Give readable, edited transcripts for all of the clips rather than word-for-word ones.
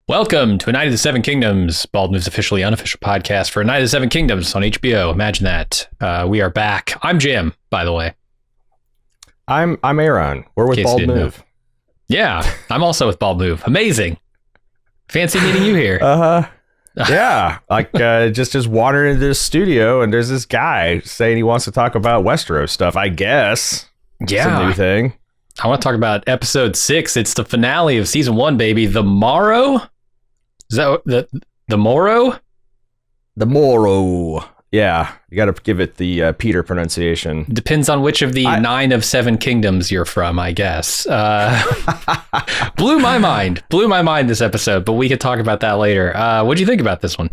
Welcome to A Night of the Seven Kingdoms, Bald Move's officially unofficial podcast for A Night of the Seven Kingdoms on HBO. Imagine that. We are back. I'm Jim, by the way. I'm Aaron. We're with Bald Move. Yeah, I'm also with Bald Move. Amazing. Fancy meeting you here. Yeah, just wandered into the studio and there's this guy saying he wants to talk about Westeros stuff, I guess. Yeah. Some new thing. I want to talk about episode 6. It's the finale of season 1, baby. The Morrow? Is that the Morrow? The Morrow. Yeah, you got to give it the Peter pronunciation. Depends on which of the 9 of 7 kingdoms you're from, I guess. Blew my mind this episode, but we could talk about that later. What do you think about this one?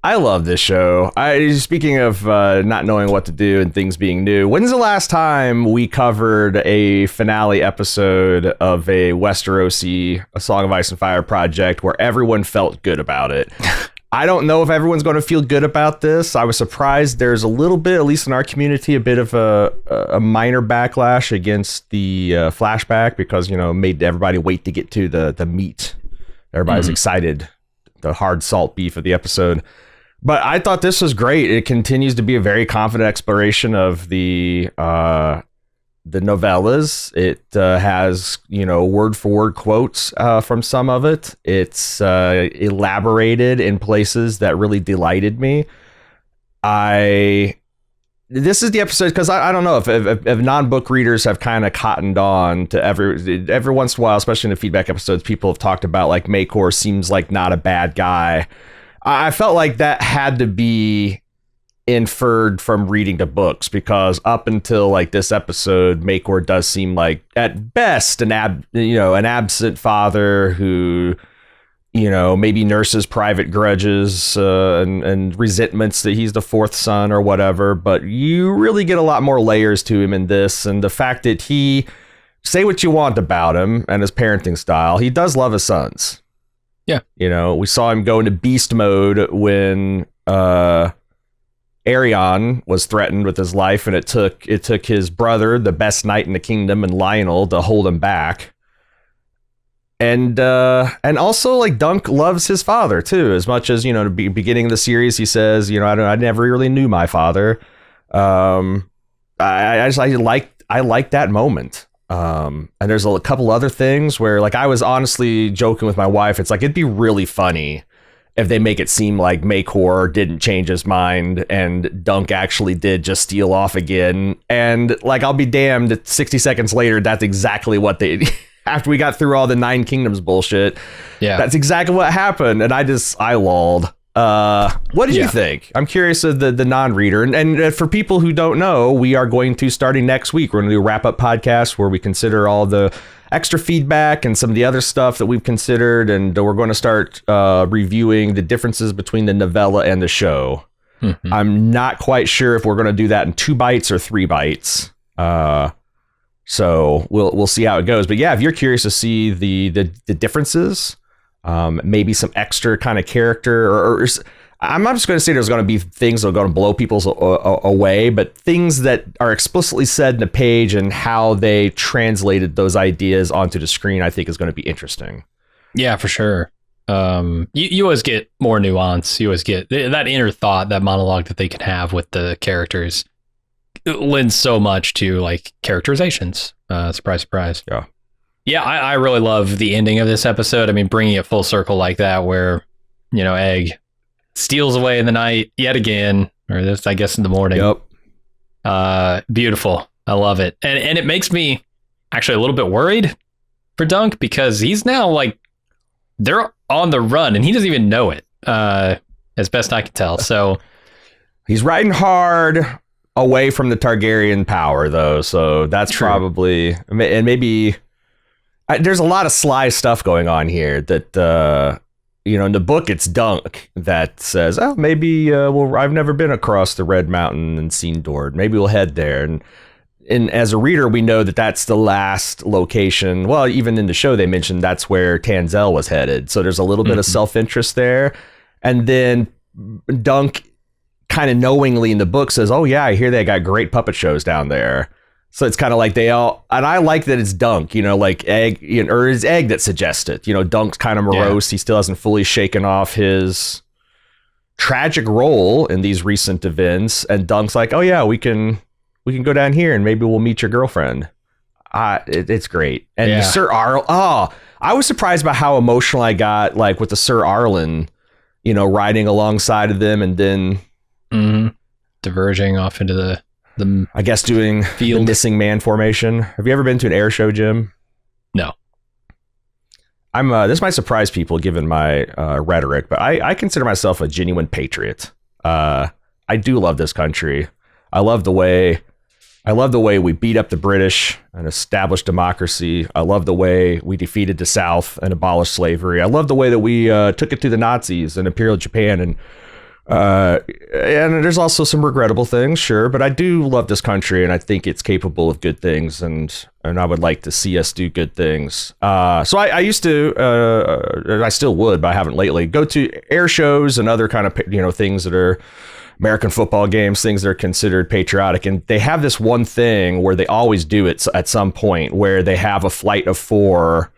I love this show. Speaking of not knowing what to do and things being new, when's the last time we covered a finale episode of a Westerosi, A Song of Ice and Fire project where everyone felt good about it? I don't know if everyone's going to feel good about this. I was surprised there's a little bit, at least in our community, a bit of a minor backlash against the flashback because, made everybody wait to get to the meat. Everybody's excited, the hard salt beef of the episode. But I thought this was great. It continues to be a very confident exploration of the novellas. It has, word for word quotes from some of it. It's elaborated in places that really delighted me. This is the episode because I don't know if non-book readers have kind of cottoned on to every once in a while, especially in the feedback episodes, people have talked about like Maekor seems like not a bad guy. I felt like that had to be inferred from reading the books because up until like this episode, Maekor does seem like at best an absent father who, maybe nurses private grudges and resentments that he's the fourth son or whatever. But you really get a lot more layers to him in this, and the fact that say what you want about him and his parenting style, he does love his sons. Yeah. We saw him go into beast mode when Aerion was threatened with his life, and it took his brother, the best knight in the kingdom, and Lionel to hold him back. And also like Dunk loves his father too, as much as, the beginning of the series, he says, I never really knew my father. I like that moment. And there's a couple other things where like I was honestly joking with my wife. It's like, it'd be really funny if they make it seem like Maekor didn't change his mind and Dunk actually did just steal off again. And like, I'll be damned that 60 seconds later, that's exactly what they, after we got through all the 9 Kingdoms bullshit. Yeah, that's exactly what happened. And I lulled. What did you think? I'm curious of the non-reader. And for people who don't know, we are going to, starting next week, we're going to do a wrap-up podcast where we consider all the extra feedback and some of the other stuff that we've considered. And we're going to start reviewing the differences between the novella and the show. Mm-hmm. I'm not quite sure if we're going to do that in 2 bites or 3 bites. So we'll see how it goes. But yeah, if you're curious to see the differences, maybe some extra kind of character or I'm not just going to say there's going to be things that are going to blow people's away, but things that are explicitly said in the page and how they translated those ideas onto the screen, I think is going to be interesting. Yeah, for sure. You always get more nuance. You always get that inner thought, that monologue that they can have with the characters. It lends so much to like characterizations. Surprise, surprise. Yeah. Yeah, I really love the ending of this episode. I mean, bringing it full circle like that, where, Egg steals away in the night yet again, or this, I guess, in the morning. Yep. Beautiful. I love it. And it makes me actually a little bit worried for Dunk because he's now like, they're on the run and he doesn't even know it, as best I can tell. So he's riding hard away from the Targaryen power, though. So that's true. Probably, and maybe... there's a lot of sly stuff going on here that, in the book, it's Dunk that says, oh, maybe, I've never been across the Red Mountain and seen Dord. Maybe we'll head there. And as a reader, we know that that's the last location. Well, even in the show, they mentioned that's where Tanzel was headed. So there's a little bit of self-interest there. And then Dunk kind of knowingly in the book says, oh, yeah, I hear they got great puppet shows down there. So it's kind of like they all, and I like that it's Dunk, like Egg, or it's Egg that suggests it. Dunk's kind of morose. He still hasn't fully shaken off his tragic role in these recent events. And Dunk's like, oh yeah, we can go down here and maybe we'll meet your girlfriend. It's great. And Sir Arlen, I was surprised by how emotional I got, like with the Sir Arlen, riding alongside of them and then diverging off into the I guess doing the missing man formation. Have you ever been to an air show, Jim? No. This might surprise people given my rhetoric, but I consider myself a genuine patriot. I do love this country. I love the way we beat up the British and established democracy. I love the way we defeated the South and abolished slavery. I love the way that we took it to the Nazis and Imperial Japan, and there's also some regrettable things, sure, but I do love this country, and I think it's capable of good things, and I would like to see us do good things. So I used to, I still would, but I haven't lately, go to air shows and other kind of things that are American football games, things that are considered patriotic, and they have this one thing where they always do it at some point where they have a flight of 4.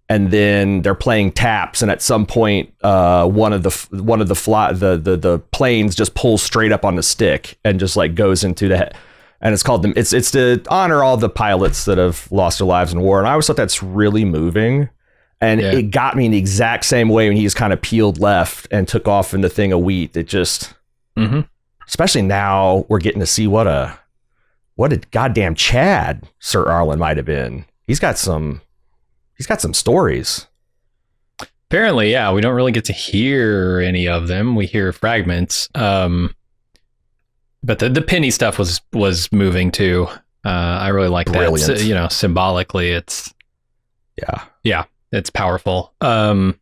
And then they're playing taps, and at some point, one of the planes just pulls straight up on the stick and just like goes into the head. And it's called it's to honor all the pilots that have lost their lives in war. And I always thought that's really moving, and it got me in the exact same way when he just kind of peeled left and took off in the thing of wheat. It just, especially now, we're getting to see what a goddamn Chad Sir Arlen might have been. He's got some stories. Apparently, yeah. We don't really get to hear any of them. We hear fragments. But the Penny stuff was moving too. I really like that. So, symbolically, it's it's powerful. I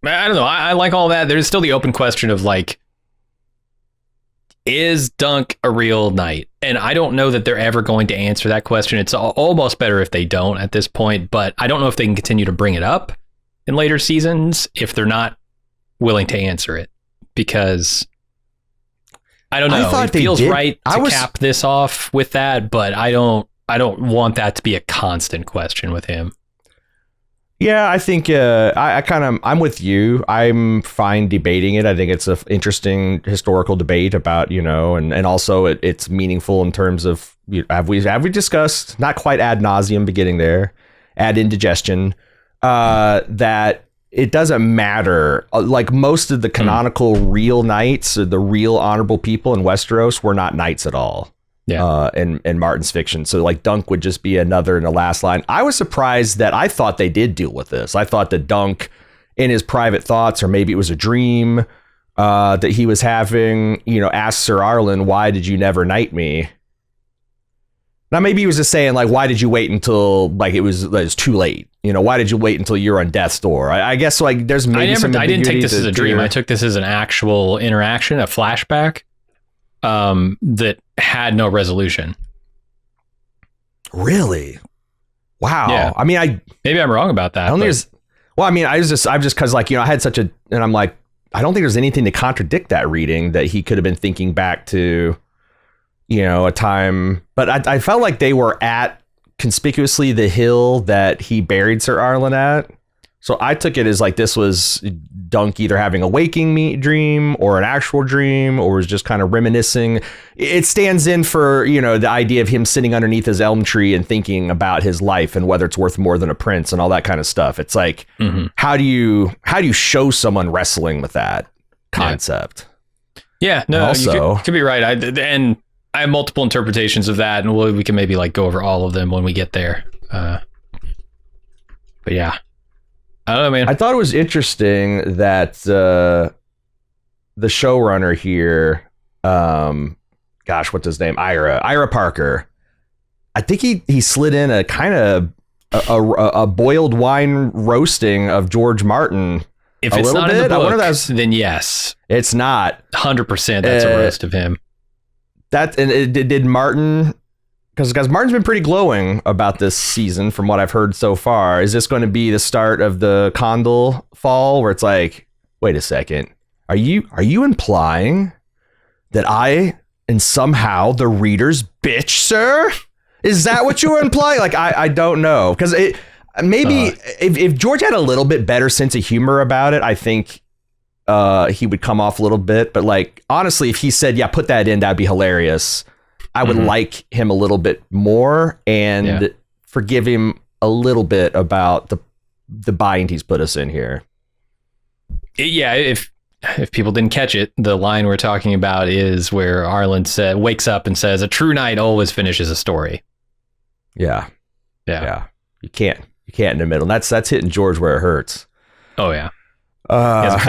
don't know. I like all that. There's still the open question of like, is Dunk a real knight? And I don't know that they're ever going to answer that question. It's almost better if they don't at this point, but I don't know if they can continue to bring it up in later seasons if they're not willing to answer it, because I don't know. It feels right to cap this off with that, but I don't want that to be a constant question with him. Yeah, I think I'm with you. I'm fine debating it. I think it's an interesting historical debate about, and also it's meaningful in terms of, have we discussed, not quite ad nauseum, beginning there, ad indigestion, that it doesn't matter. Like most of the canonical real knights, or the real honorable people in Westeros, were not knights at all. In Martin's fiction. So like Dunk would just be another in the last line. I was surprised that I thought they did deal with this. I thought that Dunk, in his private thoughts, or maybe it was a dream that he was having, asked Sir Arlen, why did you never knight me? Now maybe he was just saying like, why did you wait until like it was too late? Why did you wait until you're on death's door? I guess like there's maybe I didn't take this as a dream. I took this as an actual interaction, a flashback that had no resolution. Really? Wow. Yeah. I mean, maybe I'm wrong about that. I'm just because like, I had and I'm like, I don't think there's anything to contradict that reading, that he could have been thinking back to, a time, but I felt like they were at conspicuously the hill that he buried Sir Arlen at. So I took it as like this was Dunk either having a waking dream or an actual dream, or was just kind of reminiscing. It stands in for, the idea of him sitting underneath his elm tree and thinking about his life and whether it's worth more than a prince and all that kind of stuff. It's like, how do you show someone wrestling with that concept? Yeah, no, also, you could be right. I have multiple interpretations of that, and we can maybe like go over all of them when we get there. But yeah. I don't know, man. I thought it was interesting that the showrunner here, what's his name? Ira Parker. I think he slid in a kind of a boiled wine roasting of George Martin. If it's not in the book, then yes. It's not. 100% that's a roast of him. Did Martin... Because Martin's been pretty glowing about this season from what I've heard so far. Is this going to be the start of the Condal fall, where it's like, wait a second, are you implying that I and somehow the readers bitch, sir? Is that what you were implying? Like, I don't know. Because maybe if George had a little bit better sense of humor about it, I think he would come off a little bit. But like, honestly, if he said, yeah, put that in, that'd be hilarious. I would like him a little bit more and forgive him a little bit about the bind he's put us in here. Yeah, if people didn't catch it, the line we're talking about is where Arlen wakes up and says, "A true knight always finishes a story." Yeah. You can't in the middle. That's hitting George where it hurts. Oh yeah. And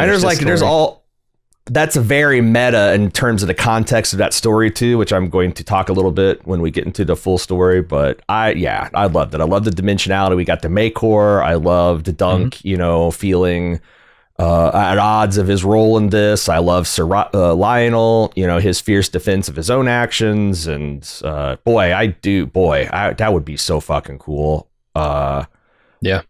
that's a very meta in terms of the context of that story too, which I'm going to talk a little bit when we get into the full story. But I loved it. I love the dimensionality. We got the Maycor. I loved Dunk, feeling at odds of his role in this. I love Sir Lionel, his fierce defense of his own actions. And that would be so fucking cool. Yeah.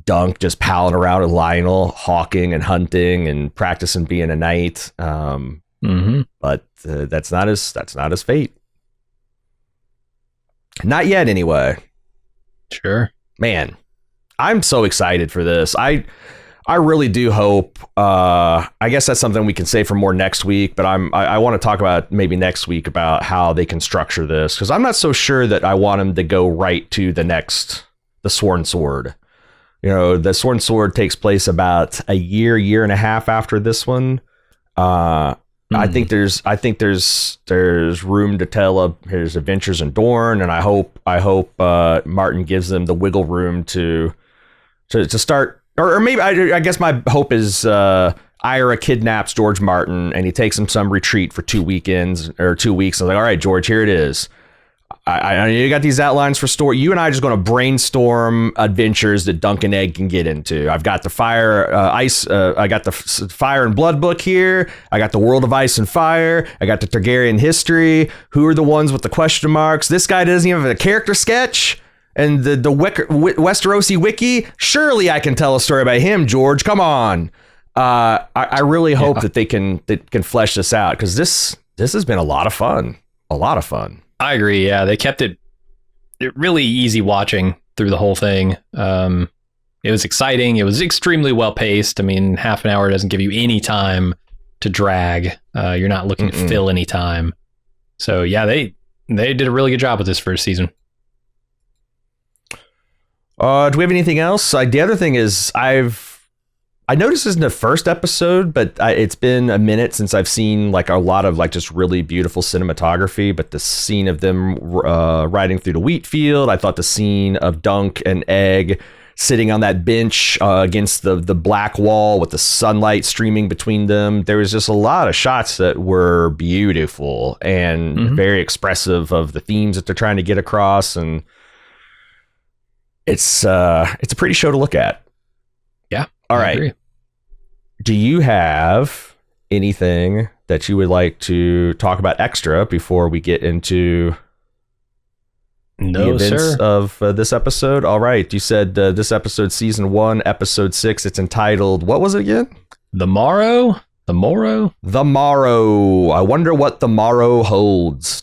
Dunk just palling around with Lionel, hawking and hunting and practicing being a knight. But that's not his fate. Not yet, anyway. Sure. Man, I'm so excited for this. I really do hope. I guess that's something we can say for more next week. But I want to talk about maybe next week about how they can structure this, because I'm not so sure that I want him to go right to the Sworn Sword. The Sworn Sword takes place about a year and a half after this one. I think there's room to tell his adventures in Dorne, and I hope Martin gives them the wiggle room to start, or maybe I guess my hope is Ira kidnaps George Martin and he takes him some retreat for 2 weekends or 2 weeks. I'm like, all right, George, here it is. I you got these outlines for story. You and I are just going to brainstorm adventures that Dunk and Egg can get into. I've got the fire, ice. I got the fire and blood book here. I got the world of ice and fire. I got the Targaryen history. Who are the ones with the question marks? This guy doesn't even have a character sketch. And the Westerosi wiki. Surely I can tell a story about him, George. Come on. I really hope that they can flesh this out, because this has been a lot of fun. A lot of fun. I agree. Yeah, they kept it really easy watching through the whole thing. It was exciting. It was extremely well paced. I mean, half an hour doesn't give you any time to drag. You're not looking to fill any time. So yeah, they did a really good job with this first season. Do we have anything else? The other thing is I noticed this in the first episode, but it's been a minute since I've seen like a lot of like just really beautiful cinematography. But the scene of them riding through the wheat field, I thought the scene of Dunk and Egg sitting on that bench against the black wall with the sunlight streaming between them, there was just a lot of shots that were beautiful and very expressive of the themes that they're trying to get across. And it's a pretty show to look at. Yeah. All right. Agree. Do you have anything that you would like to talk about extra before we get into the events of this episode? All right. You said this episode, season 1, episode 6. It's entitled, what was it again? The Morrow. The Morrow. The Morrow. I wonder what the Morrow holds,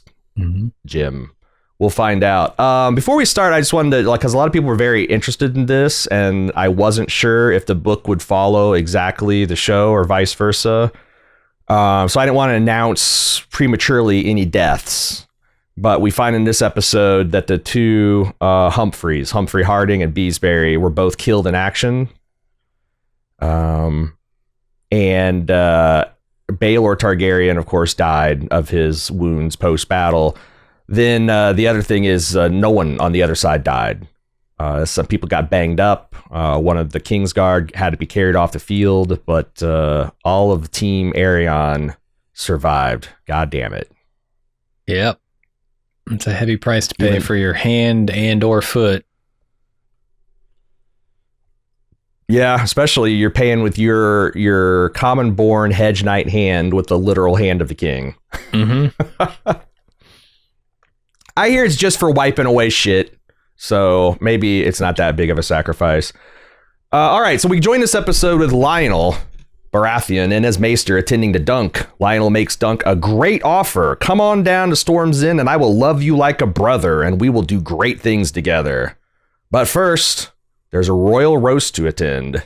Jim. We'll find out. Before we start, I just wanted to, because a lot of people were very interested in this, and I wasn't sure if the book would follow exactly the show or vice versa. So I didn't want to announce prematurely any deaths. But we find in this episode that the two Humphrey Harding and Beesbury, were both killed in action. And Baelor Targaryen, of course, died of his wounds post-battle. Then the other thing is no one on the other side died. Some people got banged up. One of the Kingsguard had to be carried off the field, but all of Team Arion survived. God damn it. Yep. It's a heavy price to pay for your hand and or foot. Yeah, especially you're paying with your common-born hedge knight hand with the literal hand of the king. I hear it's just for wiping away shit, so maybe it's not that big of a sacrifice. All right, so we join this episode with Lionel, Baratheon and his maester attending to Dunk. Lionel makes Dunk a great offer. Come on down to Storm's Inn and I will love you like a brother and we will do great things together. But first, there's a royal roast to attend.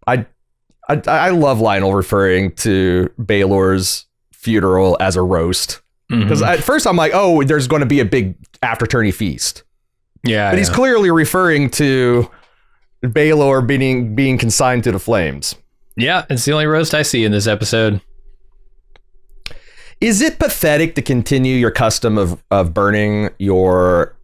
I love Lionel referring to Baelor's funeral as a roast. Because at first I'm like, oh, there's going to be a big after-tourney feast. Yeah. But he's clearly referring to Baelor being consigned to the flames. Yeah, it's the only roast I see in this episode. Is it pathetic to continue your custom of burning your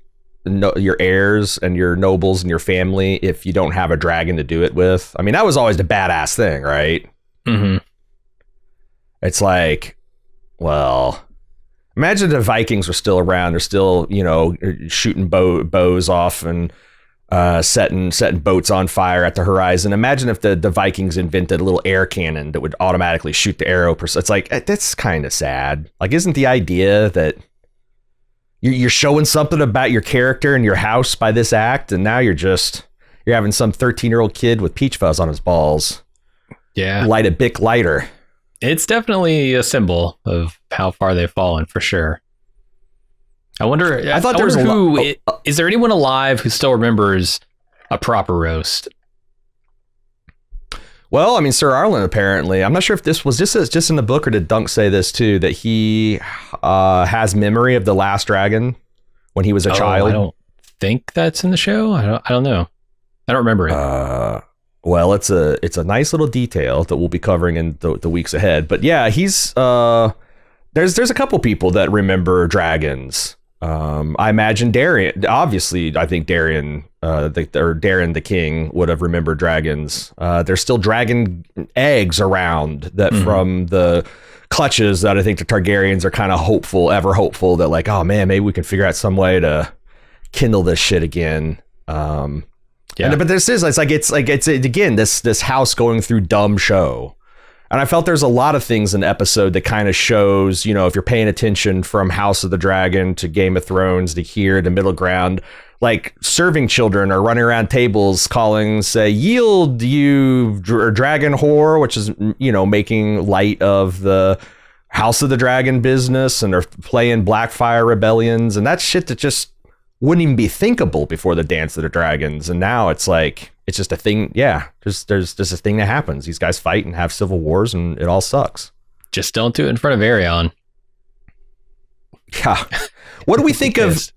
heirs and your nobles and your family if you don't have a dragon to do it with? I mean, that was always the badass thing, right? Mm-hmm. It's like, well, imagine the Vikings were still around. They're still, shooting bows off and setting boats on fire at the horizon. Imagine if the Vikings invented a little air cannon that would automatically shoot the arrow. It's like, that's kind of sad. Like, isn't the idea that you're showing something about your character and your house by this act, and now you're having some 13-year-old kid with peach fuzz on his balls light a Bic lighter. It's definitely a symbol of how far they've fallen, for sure. I wonder. Is there anyone alive who still remembers a proper roast? Well, I mean, Sir Arlen, apparently. I'm not sure if this was just in the book, or did Dunk say this too, that he has memory of the last dragon when he was a child. I don't think that's in the show. I don't know. I don't remember it. Well, it's a nice little detail that we'll be covering in the weeks ahead. But yeah, he's there's a couple people that remember dragons. I imagine Darian. Obviously, I think Darian Darren the King would have remembered dragons. There's still dragon eggs around that from the clutches that I think the Targaryens are kind of ever hopeful that, like, oh man, maybe we can figure out some way to kindle this shit again. But it's again this house going through dumb show. And I felt there's a lot of things in the episode that kind of shows, if you're paying attention from House of the Dragon to Game of Thrones to here to Middle Ground, like serving children are running around tables calling, say, yield, you dragon whore, which is, making light of the House of the Dragon business, and they're playing Blackfire rebellions. And that's shit that just wouldn't even be thinkable before the Dance of the Dragons. And now it's like, it's just a thing. Yeah, there's just a thing that happens. These guys fight and have civil wars, and it all sucks. Just don't do it in front of Arion. Yeah. What do we think of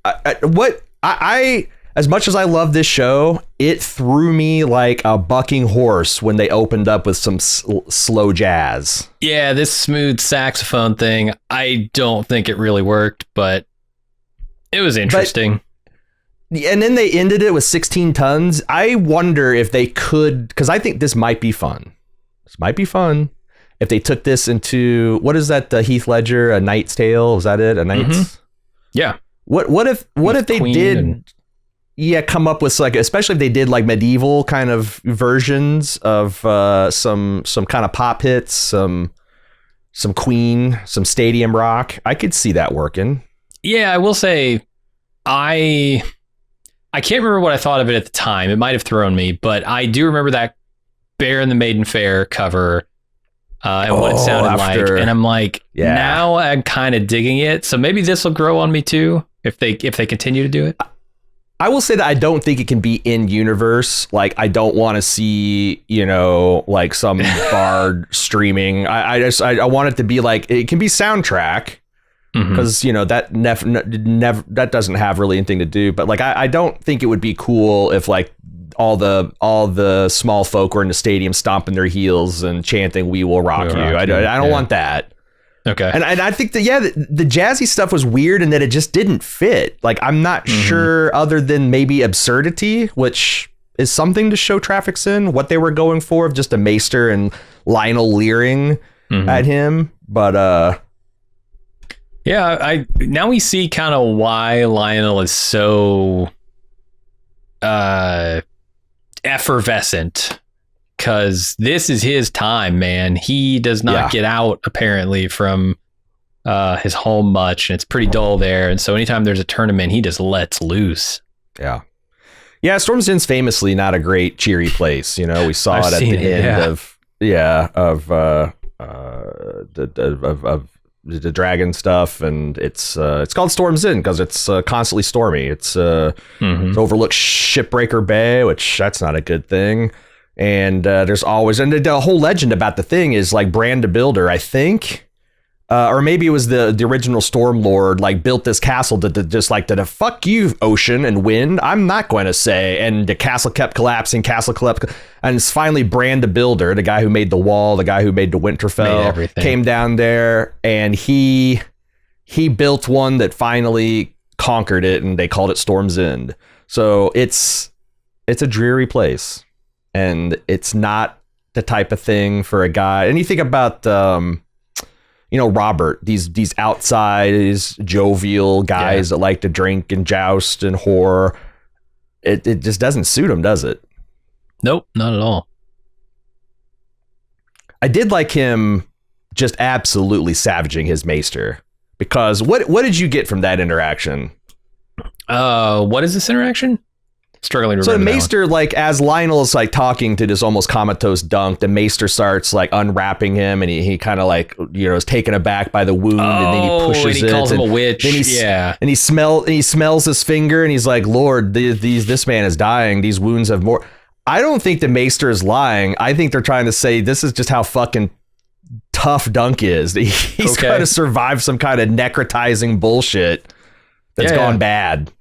I as much as I love this show, it threw me like a bucking horse when they opened up with some slow jazz. Yeah, this smooth saxophone thing, I don't think it really worked, but it was interesting. And then they ended it with 16 tons. I wonder if they could, because I think this might be fun. If they took this into, what is that, the Heath Ledger, A Knight's Tale? Was that it? A Knight's? Yeah. What if they did come up with, like, especially if they did like medieval kind of versions of some kind of pop hits, some Queen, some stadium rock. I could see that working. Yeah, I will say I can't remember what I thought of it at the time. It might have thrown me, but I do remember that Bear and the Maiden Fair cover and what it sounded like. And I'm like, now I'm kind of digging it. So maybe this will grow on me too if they continue to do it. I will say that I don't think it can be in universe. Like, I don't want to see, like some bard streaming. I want it to be like, it can be soundtrack. Because that doesn't have really anything to do, but like I don't think it would be cool if like all the small folk were in the stadium stomping their heels and chanting "We will rock you." I don't want that. Okay, and I think that the jazzy stuff was weird and that it just didn't fit. Like, I'm not sure, other than maybe absurdity, which is something to show Traffic's in, what they were going for of just a maester and Lionel leering at him, but yeah, now we see kind of why Lionel is so effervescent, because this is his time, man. He does not get out, apparently, from his home much, and it's pretty dull there. And so anytime there's a tournament, he just lets loose. Yeah, Storm's Inn's famously not a great cheery place. We saw it at the end of the dragon stuff, and it's called Storm's End because it's constantly stormy. It's overlooks Shipbreaker Bay, which that's not a good thing. And there's always, and the whole legend about the thing is like Bran the Builder, I think. Or maybe it was the original Storm Lord, like built this castle to just like to fuck you, ocean and wind. I'm not going to say. And the castle kept collapsing, and it's finally Bran the Builder, the guy who made the wall, the guy who made the Winterfell, came down there, and he built one that finally conquered it, and they called it Storm's End. So it's a dreary place, and it's not the type of thing for a guy. And you think about Robert, these outside jovial guys that like to drink and joust and whore. It just doesn't suit him, does it? Nope, not at all. I did like him just absolutely savaging his maester, because what did you get from that interaction? What is this interaction? Struggling to remember. So the maester, like, as Lionel is like talking to this almost comatose Dunk, the maester starts like unwrapping him, and he kind of like is taken aback by the wound, and then he pushes and he calls him a witch. And he smells his finger, and he's like, Lord, this man is dying. These wounds have more. I don't think the maester is lying. I think they're trying to say this is just how fucking tough Dunk is. He's trying to survive some kind of necrotizing bullshit that's gone bad.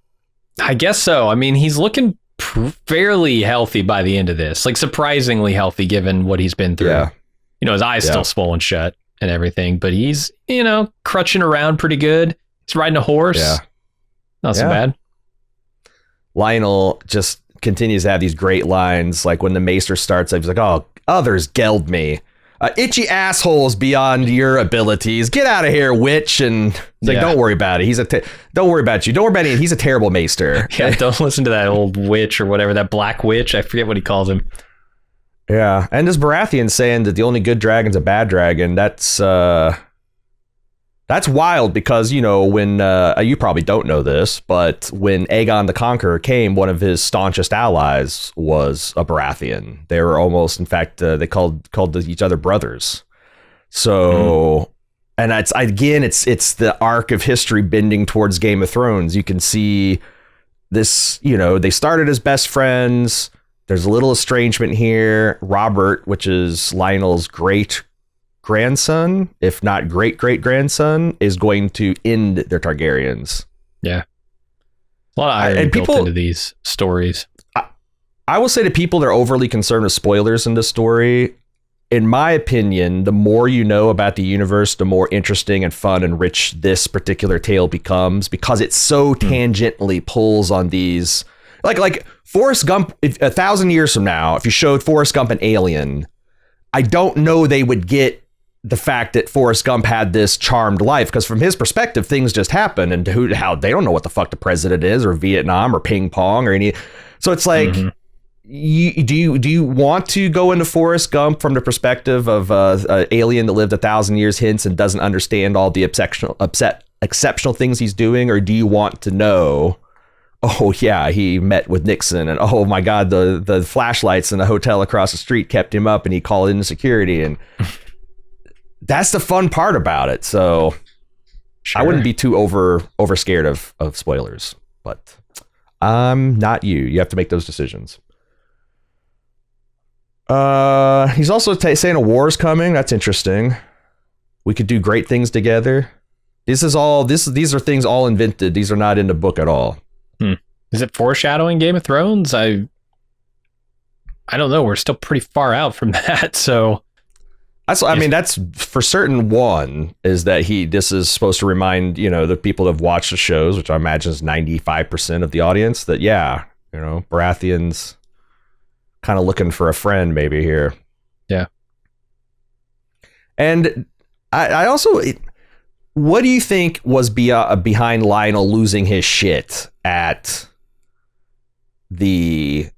I guess so. I mean, he's looking fairly healthy by the end of this, like surprisingly healthy given what he's been through. Yeah. His eyes still swollen shut and everything, but he's, crutching around pretty good. He's riding a horse. Yeah. Not so bad. Lionel just continues to have these great lines. Like when the maester starts, he's like, oh, others geld me. Itchy assholes beyond your abilities. Get out of here, witch. And it's like, don't worry about it. Don't worry about you. Don't worry about it. He's a terrible maester. Yeah, don't listen to that old witch or whatever, that black witch. I forget what he calls him. Yeah. And this Baratheon saying that the only good dragon's a bad dragon. That's wild, because, when you probably don't know this, but when Aegon the Conqueror came, one of his staunchest allies was a Baratheon. They were almost, in fact, they called each other brothers. So, and it's the arc of history bending towards Game of Thrones. You can see this, they started as best friends. There's a little estrangement here. Robert, which is Lionel's great grandson, if not great-great-grandson, is going to end their Targaryens. Yeah. A lot of irony built into these stories. I will say to people that are overly concerned with spoilers in this story, in my opinion, the more you know about the universe, the more interesting and fun and rich this particular tale becomes, because it so tangentially pulls on these. Like Forrest Gump, 1,000 years from now, if you showed Forrest Gump an alien, I don't know they would get the fact that Forrest Gump had this charmed life, because from his perspective, things just happen, and how they don't know what the fuck the president is, or Vietnam, or ping pong, or any. So it's like, do you want to go into Forrest Gump from the perspective of an alien that lived 1,000 years hence and doesn't understand all the exceptional things he's doing, or do you want to know, oh yeah, he met with Nixon, and oh my God, the flashlights in the hotel across the street kept him up, and he called in security, and that's the fun part about it. So I wouldn't be too over scared of spoilers, but I'm not you. You have to make those decisions. He's also saying a war's coming. That's interesting. We could do great things together. These are things all invented. These are not in the book at all. Is it foreshadowing Game of Thrones? I don't know. We're still pretty far out from that. So that's for certain. One is that this is supposed to remind, the people that have watched the shows, which I imagine is 95% of the audience, that, Baratheon's kind of looking for a friend maybe here. Yeah. And I also, what do you think was behind Lionel losing his shit at the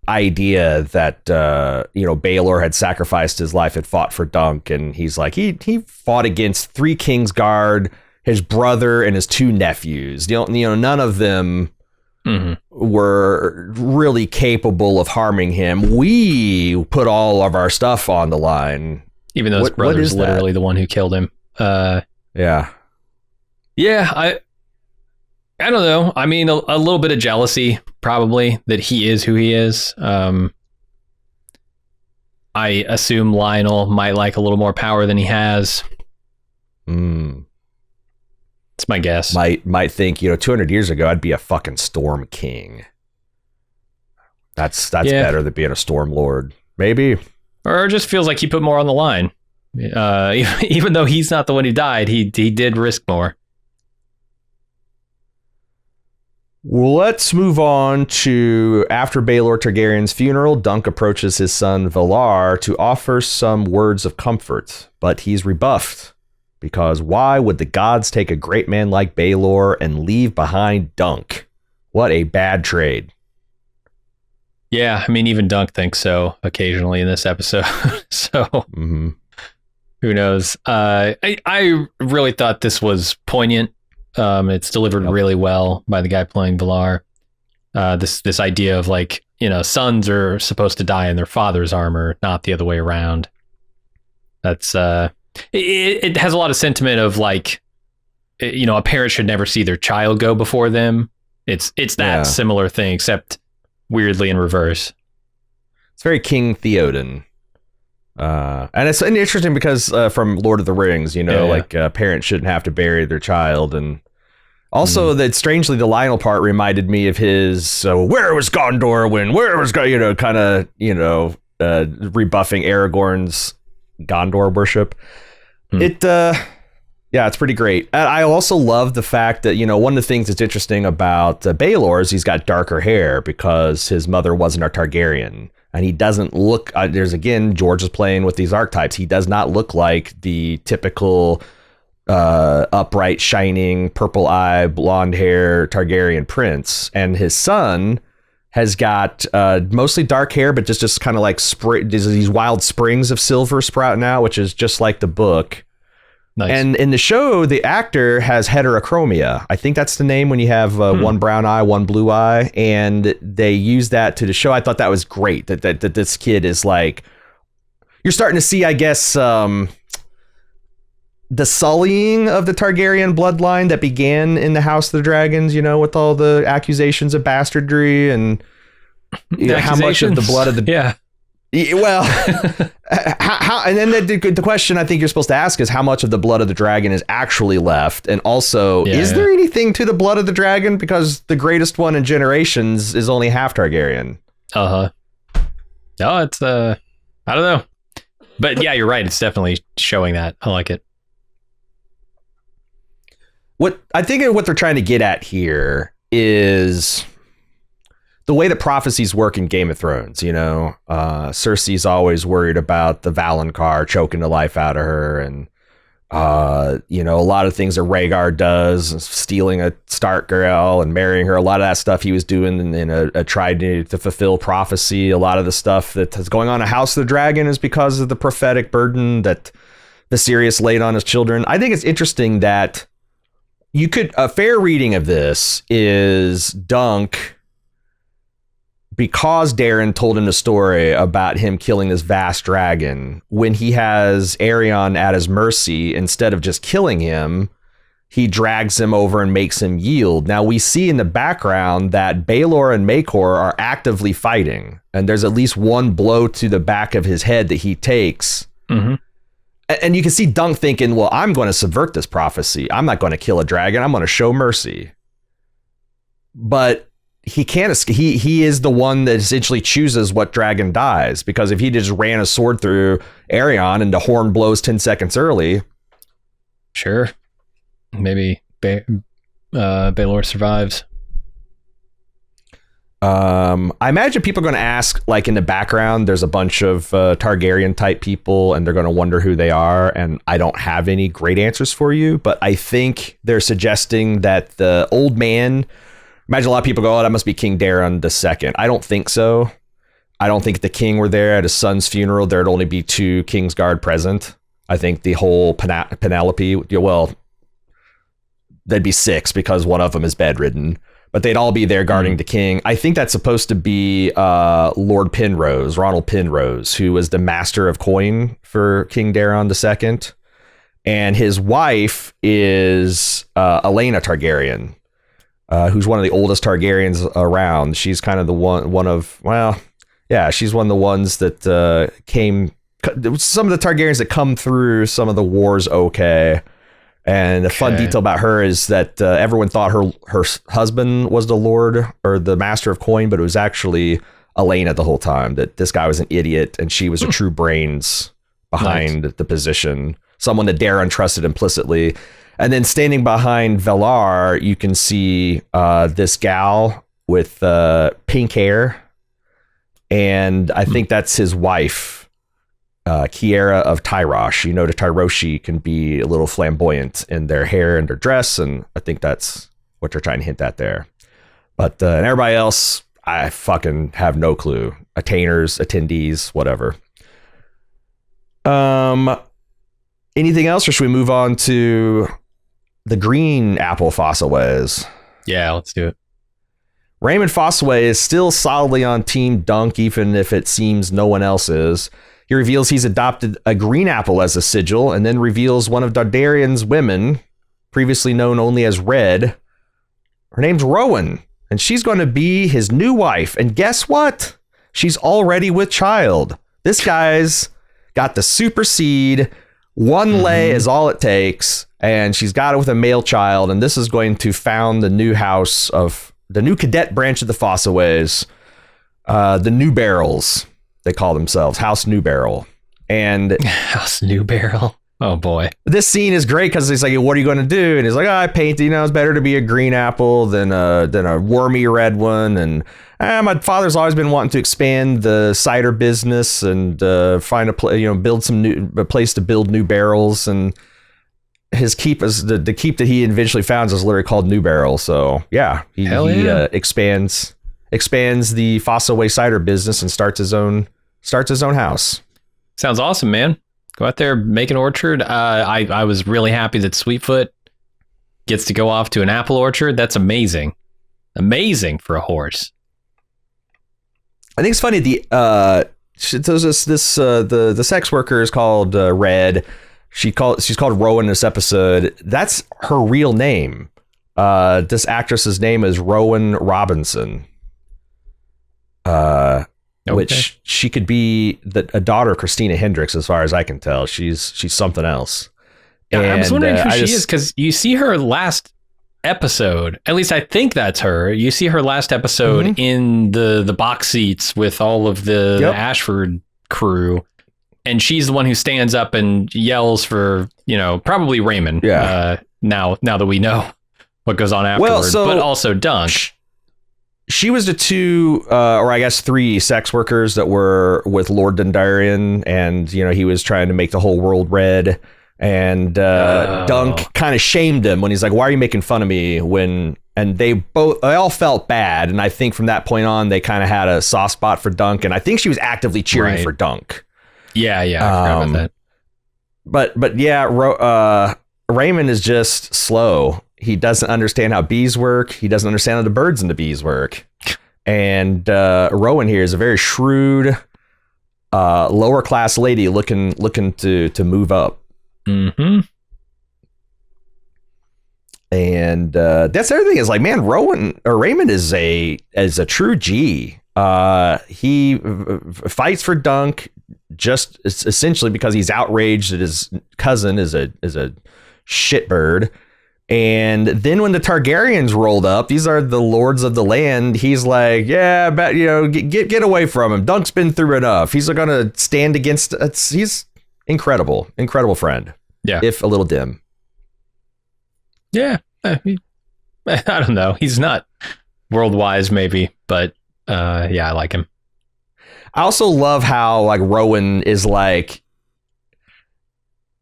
idea that Baelor had sacrificed his life, had fought for Dunk, and he's like, he fought against 3 Kingsguard, his brother, and his 2 nephews. None of them were really capable of harming him. We put all of our stuff on the line. Even though his brother's literally the one who killed him. Yeah. Yeah, I don't know. I mean, a little bit of jealousy, probably, that he is who he is. I assume Lionel might like a little more power than he has. It's my guess. Might think, 200 years ago, I'd be a fucking Storm King. That's better than being a Storm Lord. Maybe. Or it just feels like he put more on the line. Even though he's not the one who died, he did risk more. Well, let's move on to after Baelor Targaryen's funeral. Dunk approaches his son Valar to offer some words of comfort, but he's rebuffed because why would the gods take a great man like Baelor and leave behind Dunk? What a bad trade. Yeah, I mean, even Dunk thinks so occasionally in this episode. So who knows? I really thought this was poignant. It's delivered really well by the guy playing Valar. This idea of sons are supposed to die in their father's armor, not the other way around. That's it has a lot of sentiment of a parent should never see their child go before them. It's that similar thing, except weirdly in reverse. It's very King Theoden. And it's interesting because from Lord of the Rings, parents shouldn't have to bury their child. And also that strangely, the Lionel part reminded me of his, where was Gondor when, where was, rebuffing Aragorn's Gondor worship. It's pretty great. And I also love the fact that, one of the things that's interesting about Baelor is he's got darker hair because his mother wasn't a Targaryen. And he doesn't look, George is playing with these archetypes. He does not look like the typical upright, shining, purple eye, blonde hair Targaryen prince. And his son has got mostly dark hair, but just kind of like these wild springs of silver sprouting out, which is just like the book. Nice. And in the show, the actor has heterochromia. I think that's the name when you have one brown eye, one blue eye. And they use that to the show. I thought that was great that this kid is you're starting to see, I guess, the sullying of the Targaryen bloodline that began in the House of the Dragons, with all the accusations of bastardry and how much of the blood of the... Yeah. Well, how, and then the question I think you're supposed to ask is how much of the blood of the dragon is actually left? And also, is there anything to the blood of the dragon? Because the greatest one in generations is only half Targaryen. No, it's, I don't know. But yeah, you're right. It's definitely showing that. I like it. What they're trying to get at here is the way that prophecies work in Game of Thrones. Cersei's always worried about the Valonqar choking the life out of her. And, a lot of things that Rhaegar does, stealing a Stark girl and marrying her. A lot of that stuff he was doing in a trying to fulfill prophecy. A lot of the stuff that is going on in House of the Dragon is because of the prophetic burden that Viserys laid on his children. I think it's interesting that a fair reading of this is Dunk, because Darren told him the story about him killing this vast dragon, when he has Aerion at his mercy, instead of just killing him, he drags him over and makes him yield. Now we see in the background that Baelor and Maekor are actively fighting, and there's at least one blow to the back of his head that he takes. And you can see Dunk thinking, well, I'm going to subvert this prophecy. I'm not going to kill a dragon. I'm going to show mercy. But he can't escape. He is the one that essentially chooses what dragon dies, because if he just ran a sword through Aerion and the horn blows 10 seconds early. Sure. Maybe Baelor survives. I imagine people are going to ask, in the background, there's a bunch of Targaryen type people and they're going to wonder who they are. And I don't have any great answers for you, but I think they're suggesting that the old man, imagine a lot of people go, oh, that must be King Daeron II. I don't think so. I don't think the king were there at his son's funeral. There'd only be 2 Kingsguard present. I think the whole Penelope, there'd be 6 because one of them is bedridden. but they'd all be there guarding the king. I think that's supposed to be Lord Penrose, Ronald Penrose, who was the master of coin for King Daeron II. And his wife is Aelena Targaryen, who's one of the oldest Targaryens around. She's kind of she's one of the ones that came. Some of the Targaryens that come through some of the wars. Okay. And a fun detail about her is that everyone thought her husband was the Lord or the Master of Coin, but it was actually Aelena the whole time. That this guy was an idiot and she was a true brains behind the position. Someone that Daeron trusted implicitly. And then standing behind Valar, you can see this gal with pink hair. And I think that's his wife, Kiera of Tyrosh. You know, the Tyroshi can be a little flamboyant in their hair and their dress. And I think that's what they're trying to hint at there. But and everybody else, I fucking have no clue. Attainers, attendees, whatever. Anything else, or should we move on to the Green Apple Fossilways? Yeah, let's do it. Raymond Fossaway is still solidly on Team Dunk, even if it seems no one else is. He reveals he's adopted a green apple as a sigil, and then reveals one of Dondarrion's women, previously known only as Red. Her name's Rowan, and she's going to be his new wife. And guess what? She's already with child. This guy's got the super seed. One lay is all it takes, and she's got it with a male child, and this is going to found the new house of the new cadet branch of the Fossaways, the New Barrels, they call themselves, House New Barrel. And House New Barrel. Oh boy. This scene is great because he's like, what are you going to do? And he's like, I paint, it's better to be a green apple than a wormy red one. And my father's always been wanting to expand the cider business and find build a place to build new barrels. And his keep is the keep that he eventually founds is literally called New Barrel. So yeah, he expands the Fossaway cider business and starts his own house. Sounds awesome, man. Go out there, make an orchard. I was really happy that Sweetfoot gets to go off to an apple orchard. That's amazing. Amazing for a horse. I think it's funny. The sex worker is called Red. She's called Rowan in this episode. That's her real name. This actress's name is Rowan Robinson. Which she could be a daughter of Christina Hendricks, as far as I can tell. She's something else. Yeah, I was wondering who she is, because you see her last episode. At least I think that's her. You see her last episode in the box seats with all of the Ashford crew, and she's the one who stands up and yells for probably Raymond. Yeah. Now that we know what goes on afterward, but also Dunk. She was the two, or I guess three sex workers that were with Lord Dondarrion, and he was trying to make the whole world red. And Dunk kind of shamed him when he's like, "Why are you making fun of me?" And they all felt bad, and I think from that point on, they kind of had a soft spot for Dunk, and I think she was actively cheering for Dunk. Yeah, I forgot about that. But yeah, Raymond is just slow. He doesn't understand how bees work. He doesn't understand how the birds and the bees work. And Rowan here is a very shrewd, lower class lady looking to move up. Mm-hmm. And that's the other thing is like, man, Raymond is a true G. He fights for Dunk just essentially because he's outraged that his cousin is a shitbird. And then when the Targaryens rolled up, these are the lords of the land. He's like, yeah, but get away from him. Dunk's been through enough. He's going to stand against. He's incredible friend. Yeah, if a little dim. Yeah, I don't know. He's not world wise, maybe, but yeah, I like him. I also love how like Rowan is like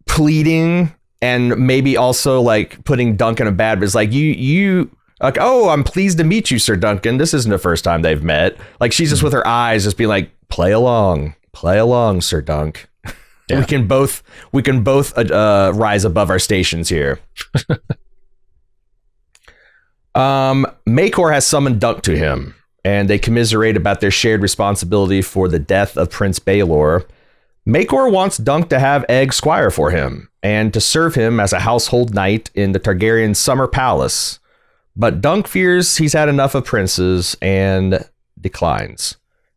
pleading. And maybe also like putting Dunk in a bad, but it's like you like, oh, I'm pleased to meet you, Sir Duncan. This isn't the first time they've met. Like she's just with her eyes, just being like, play along, Sir Dunk. Yeah. We can both rise above our stations here. Maycor has summoned Dunk to him, and they commiserate about their shared responsibility for the death of Prince Baelor. Maycor wants Dunk to have Egg squire for him and to serve him as a household knight in the Targaryen summer palace. But Dunk fears he's had enough of princes and declines.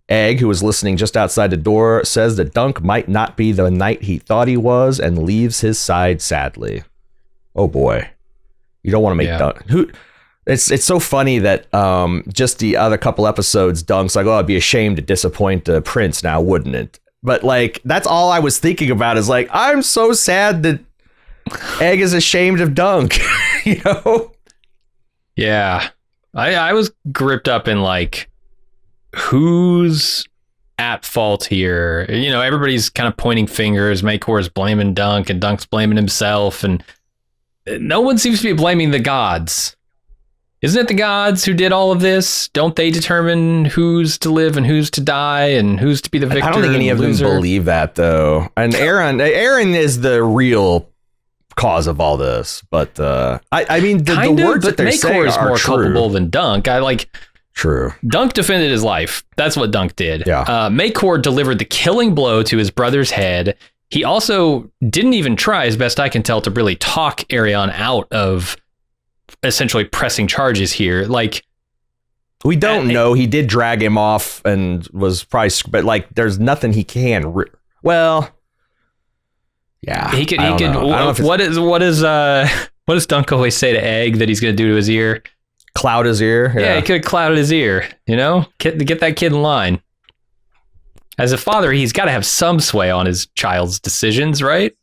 Egg, who was listening just outside the door, says that Dunk might not be the knight he thought he was and leaves his side sadly. Oh boy. You don't want to make Dunk... It's so funny that just the other couple episodes, Dunk's like, oh, I'd be ashamed to disappoint the prince now, wouldn't it? But like, that's all I was thinking about is like, I'm so sad that Egg is ashamed of Dunk, you know? Yeah. I was gripped up in like, who's at fault here? You know, everybody's kind of pointing fingers. Maycor's blaming Dunk and Dunk's blaming himself. And no one seems to be blaming the gods. Isn't it the gods who did all of this? Don't they determine who's to live and who's to die and who's to be the victor? I don't think any of them believe that, though. And Aaron is the real cause of all this. But I mean, the words that they're saying are more culpable than Dunk. True. Dunk defended his life. That's what Dunk did. Yeah. Maycor delivered the killing blow to his brother's head. He also didn't even try, as best I can tell, to really talk Arion out of essentially pressing charges here. Like, we don't know. He did drag him off and was probably, but like, there's nothing he can. Well, yeah, he could. What does Dunk always say to Egg that he's going to do to his ear? Cloud his ear. Yeah, he could have clouded his ear. You know, get that kid in line. As a father, he's got to have some sway on his child's decisions, right?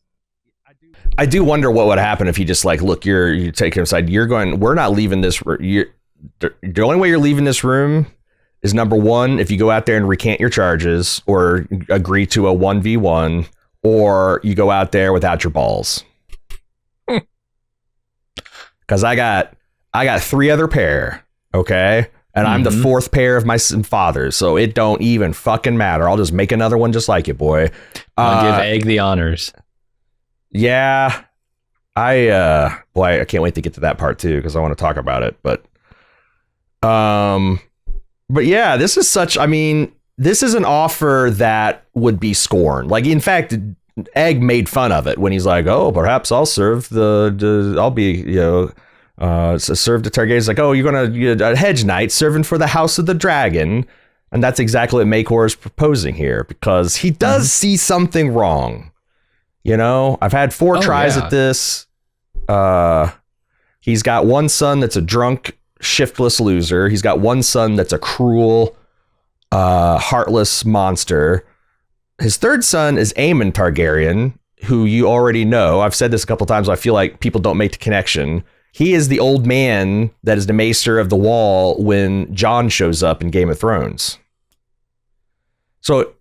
I do wonder what would happen if he just like, look, you take him aside. We're not leaving this. The only way you're leaving this room is, number one, if you go out there and recant your charges or agree to a 1v1, or you go out there without your balls. Because I got 3 other pair. Okay. And I'm the 4th pair of my fathers. So it don't even fucking matter. I'll just make another one just like you, boy. I'll give Egg the honors. Yeah, I can't wait to get to that part too, because I want to talk about it. But yeah, this is this is an offer that would be scorned. Like, in fact, Egg made fun of it when he's like, oh, perhaps I'll serve I'll be, serve the Targaryens. Like, oh, you're going to a hedge knight serving for the House of the Dragon. And that's exactly what Maycor is proposing here, because he does see something wrong. You know, I've had 4 tries at this. He's got one son that's a drunk, shiftless loser. He's got one son that's a cruel, heartless monster. His third son is Aemon Targaryen, who you already know. I've said this a couple times. I feel like people don't make the connection. He is the old man that is the maester of the wall when Jon shows up in Game of Thrones. So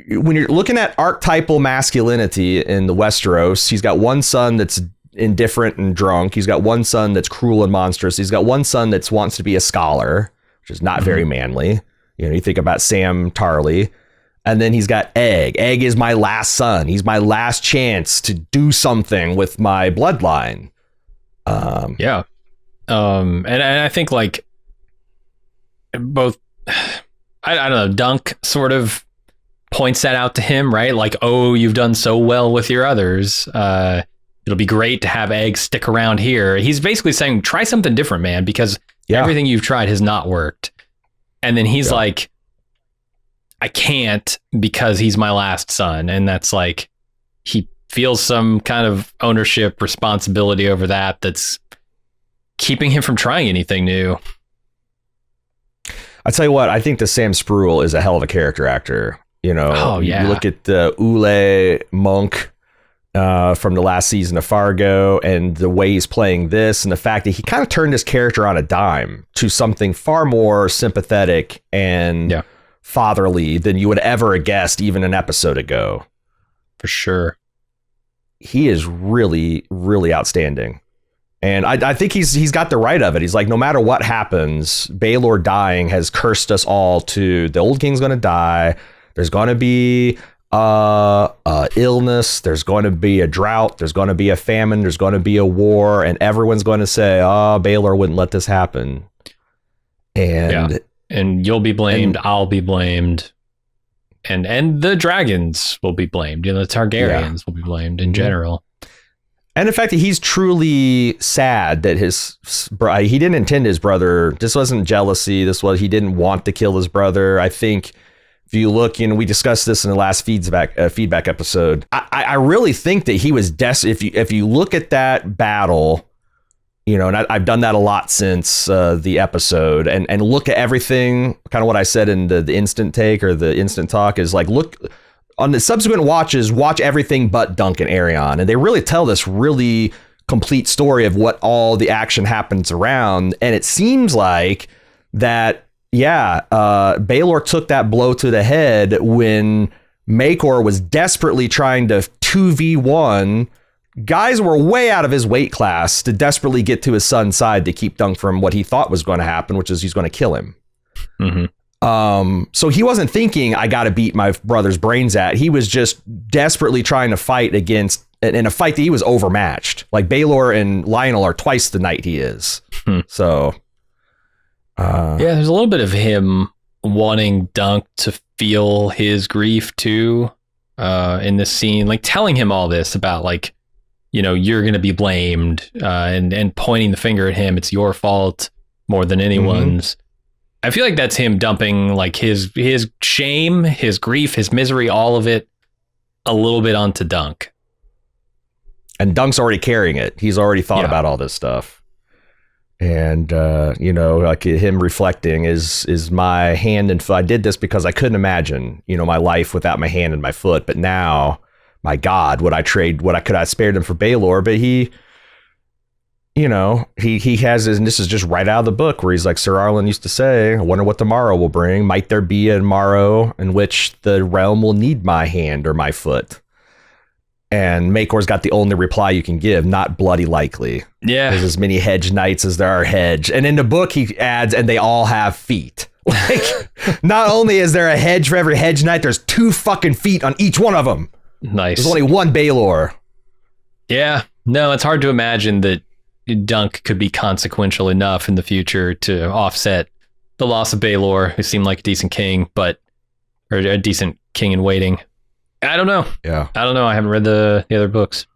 when you're looking at archetypal masculinity in the Westeros, he's got one son that's indifferent and drunk. He's got one son that's cruel and monstrous. He's got one son that wants to be a scholar, which is not very manly. You know, you think about Sam Tarly. And then he's got Egg. Egg is my last son. He's my last chance to do something with my bloodline. And I think like both, I don't know, Dunk sort of points that out to him, right? Like, oh, you've done so well with your others. It'll be great to have Egg stick around here. He's basically saying, try something different, man, because everything you've tried has not worked. And then he's like, I can't, because he's my last son. And that's like, he feels some kind of ownership, responsibility over that's keeping him from trying anything new. I tell you what, I think the Sam Spruill is a hell of a character actor. You know, you look at the Ule Monk from the last season of Fargo, and the way he's playing this, and the fact that he kind of turned his character on a dime to something far more sympathetic and fatherly than you would ever have guessed even an episode ago. For sure. He is really, really outstanding. And I think he's got the right of it. He's like, no matter what happens, Baelor dying has cursed us all to the old king's going to die. There's going to be illness, there's going to be a drought, there's going to be a famine, there's going to be a war, and everyone's going to say, Baylor wouldn't let this happen. And you'll be blamed, I'll be blamed. And the dragons will be blamed. The Targaryens will be blamed in general. And the fact that he's truly sad that he didn't intend his brother. This wasn't jealousy. He didn't want to kill his brother. I think if you look, we discussed this in the last feedback episode. I really think that he was if you look at that battle, and I've done that a lot since the episode, and look at everything, kind of what I said in the instant take or the instant talk is like, look on the subsequent watches, watch everything but Dunk and Aerion, and they really tell this really complete story of what all the action happens around. And it seems like that, Baelor took that blow to the head when Maekor was desperately trying to 2v1 guys were way out of his weight class to desperately get to his son's side to keep Dunk from what he thought was going to happen, which is he's going to kill him. Mm-hmm. So he wasn't thinking, I got to beat my brother's brains at. He was just desperately trying to fight against, in a fight that he was overmatched. Like Baelor and Lionel are twice the knight he is. So, there's a little bit of him wanting Dunk to feel his grief too, in this scene, like telling him all this about like, you're going to be blamed, and pointing the finger at him. It's your fault more than anyone's. Mm-hmm. I feel like that's him dumping like his shame, his grief, his misery, all of it a little bit onto Dunk. And Dunk's already carrying it. He's already thought about all this stuff. And, like him reflecting is my hand and foot. I did this because I couldn't imagine, my life without my hand and my foot. But now, my God, would I trade what I could have spared him for Baelor? But he has his, and this is just right out of the book where he's like, Sir Arlen used to say, I wonder what the Morrow will bring. Might there be a Morrow in which the realm will need my hand or my foot? And Maekor's got the only reply you can give, not bloody likely. Yeah. There's as many hedge knights as there are hedge. And in the book he adds, and they all have feet. Like, not only is there a hedge for every hedge knight, there's 2 fucking feet on each one of them. Nice. There's only one Baelor. Yeah. No, it's hard to imagine that Dunk could be consequential enough in the future to offset the loss of Baelor, who seemed like a decent king, or a decent king in waiting. I don't know. Yeah. I don't know. I haven't read the other books.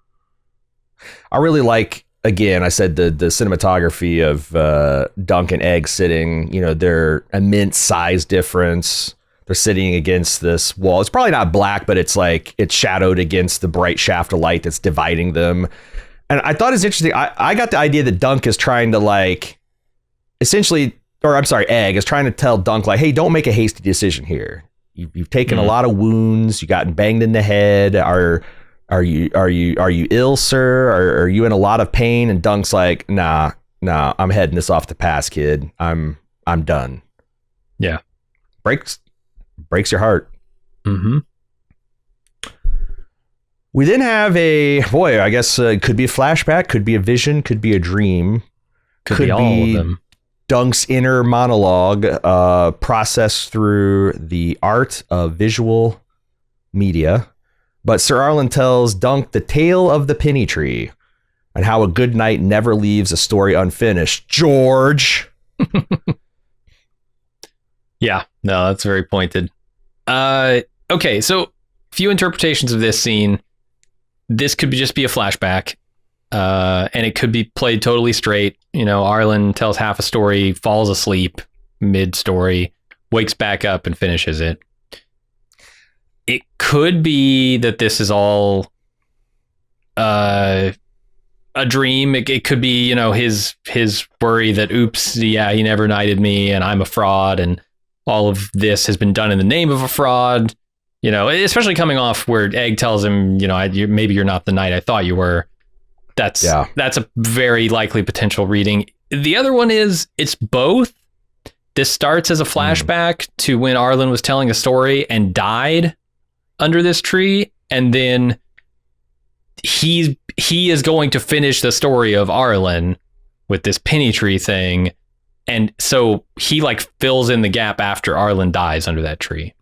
I really like, again, I said the cinematography of Dunk and Egg sitting, their immense size difference. They're sitting against this wall. It's probably not black, but it's like it's shadowed against the bright shaft of light that's dividing them. And I thought it's interesting. I got the idea that Dunk is trying to like, essentially, or I'm sorry, Egg is trying to tell Dunk like, hey, don't make a hasty decision here. You've taken a lot of wounds. You gotten banged in the head. Are you ill, sir? Are you in a lot of pain? And Dunk's like, nah, I'm heading this off the pass, kid. I'm done. Yeah, breaks your heart. Mm-hmm. We then have I guess could be a flashback, could be a vision, could be a dream, could be all of them. Dunk's inner monologue, processed through the art of visual media. But Sir Arlen tells Dunk the tale of the penny tree and how a good knight never leaves a story unfinished. George. Yeah, no, that's very pointed. Okay, so few interpretations of this scene. This could just be a flashback, and it could be played totally straight. Arlen tells half a story, falls asleep mid-story, wakes back up and finishes it. It could be that this is all a dream. It could be, his worry that, oops, he never knighted me and I'm a fraud, and all of this has been done in the name of a fraud. Especially coming off where Egg tells him, maybe you're not the knight I thought you were. That's a very likely potential reading. The other one is it's both. This starts as a flashback to when Arlen was telling a story and died under this tree, and then he is going to finish the story of Arlen with this penny tree thing, and so he like fills in the gap after Arlen dies under that tree.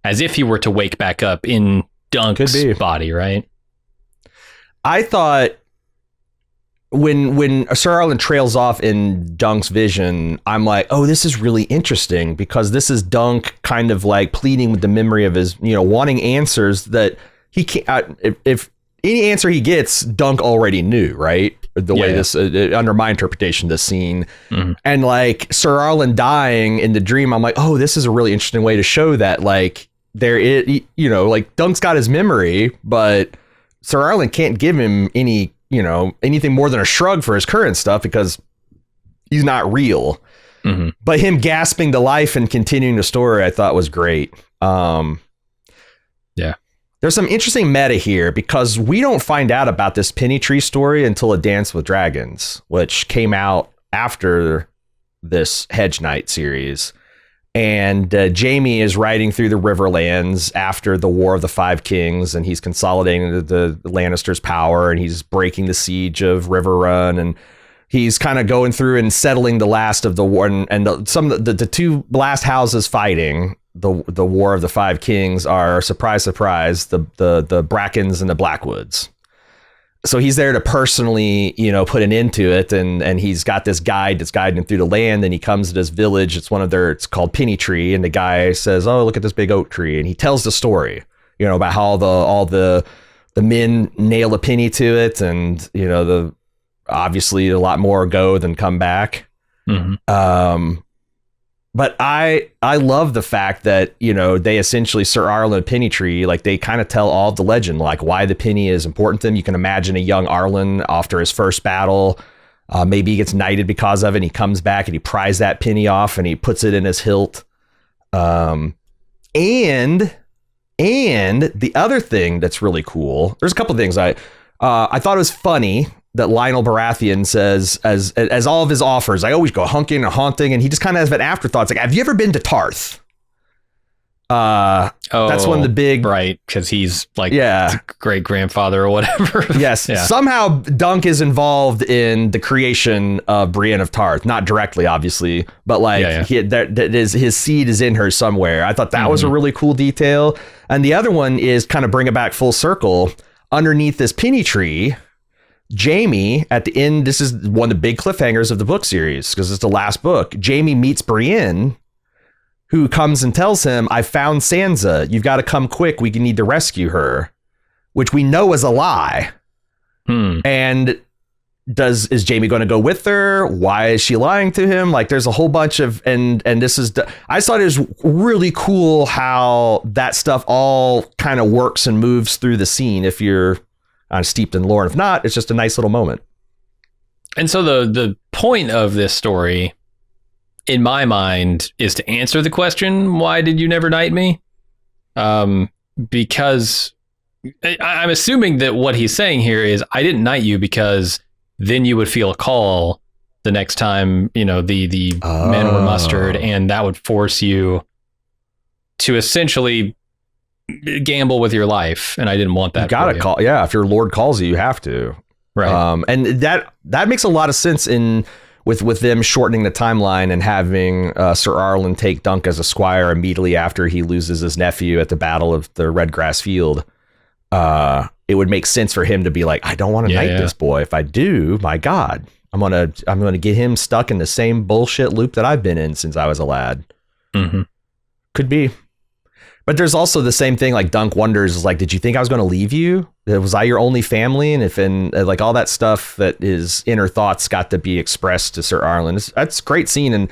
as if he were to wake back up in Dunk's body, right? I thought when Sir Arlen trails off in Dunk's vision, I'm like, oh, this is really interesting because this is Dunk kind of like pleading with the memory of his, wanting answers that he can't. If any answer he gets, Dunk already knew, right? The way this, under my interpretation, this scene, and like Sir Arlen dying in the dream, I'm like, oh, this is a really interesting way to show that, like, there is, like Dunk's got his memory, but Sir Arlen can't give him anything more than a shrug for his current stuff because he's not real. But him gasping to life and continuing the story, I thought was great. There's some interesting meta here because we don't find out about this Penny Tree story until A Dance with Dragons, which came out after this Hedge Knight series. And Jaime is riding through the Riverlands after the War of the Five Kings, and he's consolidating the Lannisters' power, and he's breaking the siege of Riverrun, and he's kind of going through and settling the last of the war, and the two last houses fighting the War of the Five Kings are, surprise, surprise, the Brackens and the Blackwoods. So he's there to personally, put an end to it. And he's got this guide that's guiding him through the land. And he comes to this village. It's called Penny Tree. And the guy says, oh, look at this big oak tree. And he tells the story, about how all the men nail a penny to it. And, obviously a lot more go than come back. But I love the fact that, they essentially, Sir Arlen and Penny Tree, like they kind of tell all of the legend, like why the penny is important to them. You can imagine a young Arlen after his first battle. Maybe he gets knighted because of it. And he comes back and he pries that penny off and he puts it in his hilt. And the other thing that's really cool, there's a couple of things I thought it was funny that Lionel Baratheon says as all of his offers, I always go hunking and haunting, and he just kind of has an afterthought. It's like, have you ever been to Tarth? That's one of the big, right, because he's like great grandfather or whatever. Yes, somehow Dunk is involved in the creation of Brienne of Tarth, not directly, obviously, but like his seed is in her somewhere. I thought that was a really cool detail. And the other one is kind of bring it back full circle. Underneath this Penny Tree, Jaime, at the end, this is one of the big cliffhangers of the book series because it's the last book. Jaime meets Brienne, who comes and tells him, I found Sansa. You've got to come quick. We need to rescue her, which we know is a lie. And is Jaime going to go with her? Why is she lying to him? Like there's a whole bunch of, and this is, I thought it was really cool how that stuff all kind of works and moves through the scene. If you're steeped in lore. If not, it's just a nice little moment. And so the point of this story, in my mind, is to answer the question, why did you never knight me? Because I'm assuming that what he's saying here is, I didn't knight you because then you would feel a call the next time, the men were mustered, and that would force you to essentially gamble with your life, and I didn't want that. You gotta call, if your lord calls you have to, right? And that makes a lot of sense with them shortening the timeline and having Sir Arlen take Dunk as a squire immediately after he loses his nephew at the Battle of the Redgrass Field. It would make sense for him to be like, I don't want to knight this boy. If I do, my God, I'm gonna get him stuck in the same bullshit loop that I've been in since I was a lad. Could be. But there's also the same thing, like Dunk wonders, like, did you think I was going to leave you? Was I your only family? And like all that stuff that his inner thoughts got to be expressed to Sir Arlen. That's a great scene. And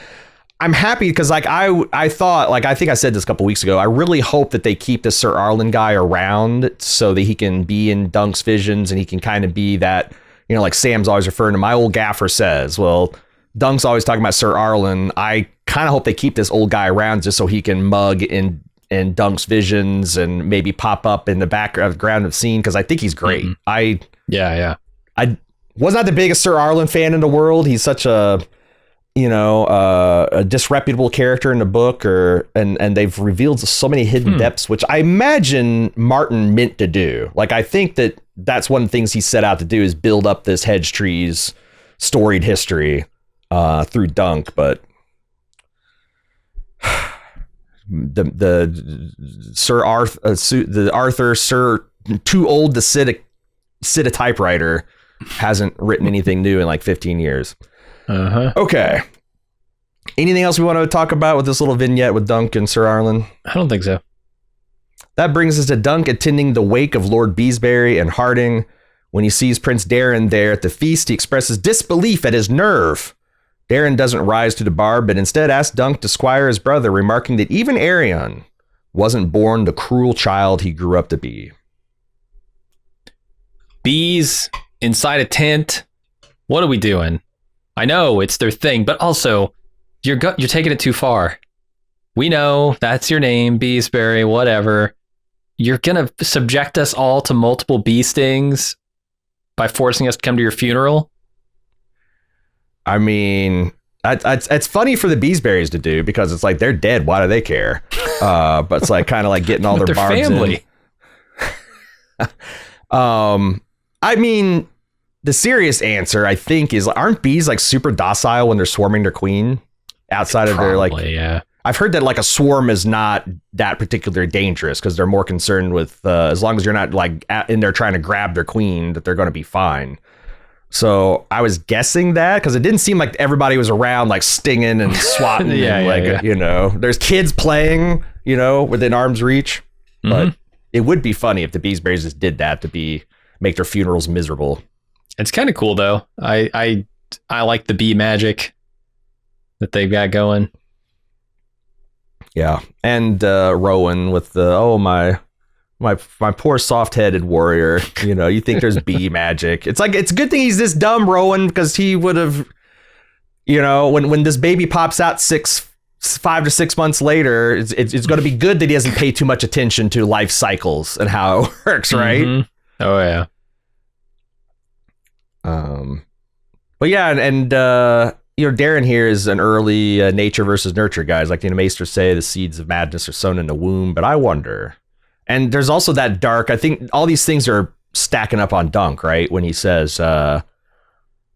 I'm happy because like I thought, like, I think I said this a couple weeks ago, I really hope that they keep the Sir Arlen guy around so that he can be in Dunk's visions and he can kind of be that, like Sam's always referring to, my old gaffer says, well, Dunk's always talking about Sir Arlen. I kind of hope they keep this old guy around just so he can mug in Dunk's visions and maybe pop up in the background of scene, because I think he's great. I was not the biggest Sir Arlen fan in the world. He's such a disreputable character in the book, and they've revealed so many hidden depths, which I imagine Martin meant to do. Like, I think that's one of the things he set out to do, is build up this Hedge Tree's storied history through Dunk, but Arthur Sir too old to sit a typewriter hasn't written anything new in like 15 years. Okay. Anything else we want to talk about with this little vignette with Dunk and Sir Arlen? I don't think so. That brings us to Dunk attending the wake of Lord Beesbury and Harding. When he sees Prince Darren there at the feast, he expresses disbelief at his nerve. Darren doesn't rise to the bar, but instead asks Dunk to squire his brother, remarking that even Arion wasn't born the cruel child he grew up to be. Bees inside a tent. What are we doing? I know it's their thing, but also you're taking it too far. We know that's your name, Beesbury, whatever. You're going to subject us all to multiple bee stings by forcing us to come to your funeral? I mean, it's funny for the Beesburys to do because it's like they're dead. Why do they care? But it's like kind of like getting all their barbs family. I mean, the serious answer, I think, is aren't bees like super docile when they're swarming their queen outside of their like? Yeah. I've heard that like a swarm is not that particularly dangerous because they're more concerned with as long as you're not like in there trying to grab their queen, that they're going to be fine. So I was guessing that because it didn't seem like everybody was around like stinging and swatting. You know, there's kids playing, you know, within arm's reach. But it would be funny if the Beesburys just did that to make their funerals miserable. It's kind of cool though. I like the bee magic that they've got going. Yeah, and Rowan with the my poor soft-headed warrior. You know, you think there's bee magic. It's like it's a good thing he's this dumb, Rowan, because he would have, you know, when this baby pops out 5 to 6 months later, it's going to be good that he doesn't pay too much attention to life cycles and how it works, right? Oh yeah. But yeah, and you know, Darren here is an early nature versus nurture guy. Like the Maesters say, the seeds of madness are sown in the womb. But I wonder, and there's also that dark. I think all these things are stacking up on Dunk, right? When he says, "Well,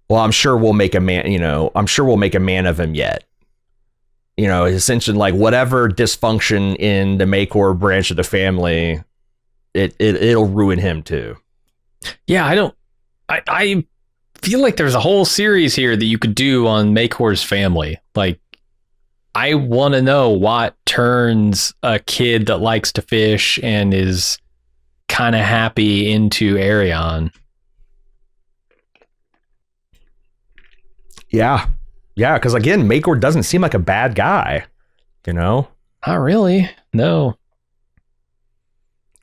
I'm sure we'll make a man. You know, I'm sure we'll make a man of him yet." You know, essentially, like whatever dysfunction in the Maycor branch of the family, it'll ruin him too. Yeah, I feel like there's a whole series here that you could do on Maycor's family. Like, I want to know what turns a kid that likes to fish and is kind of happy into Arion. Yeah, because again, Maycor doesn't seem like a bad guy, you know? Not really, no.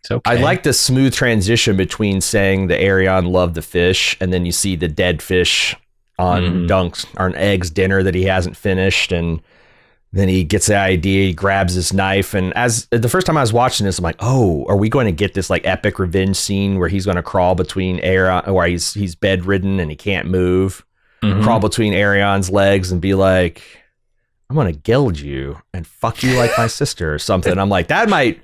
It's okay. I like the smooth transition between saying the Arion loved the fish and then you see the dead fish on Dunk's or an Egg's dinner that he hasn't finished, and then he gets the idea, he grabs his knife, and as the first time I was watching this, I'm like, oh, are we going to get this like epic revenge scene where he's going to crawl between Arion, where he's bedridden and he can't move, crawl between Arion's legs and be like, I'm going to gild you and fuck you like my sister or something. I'm like, that might,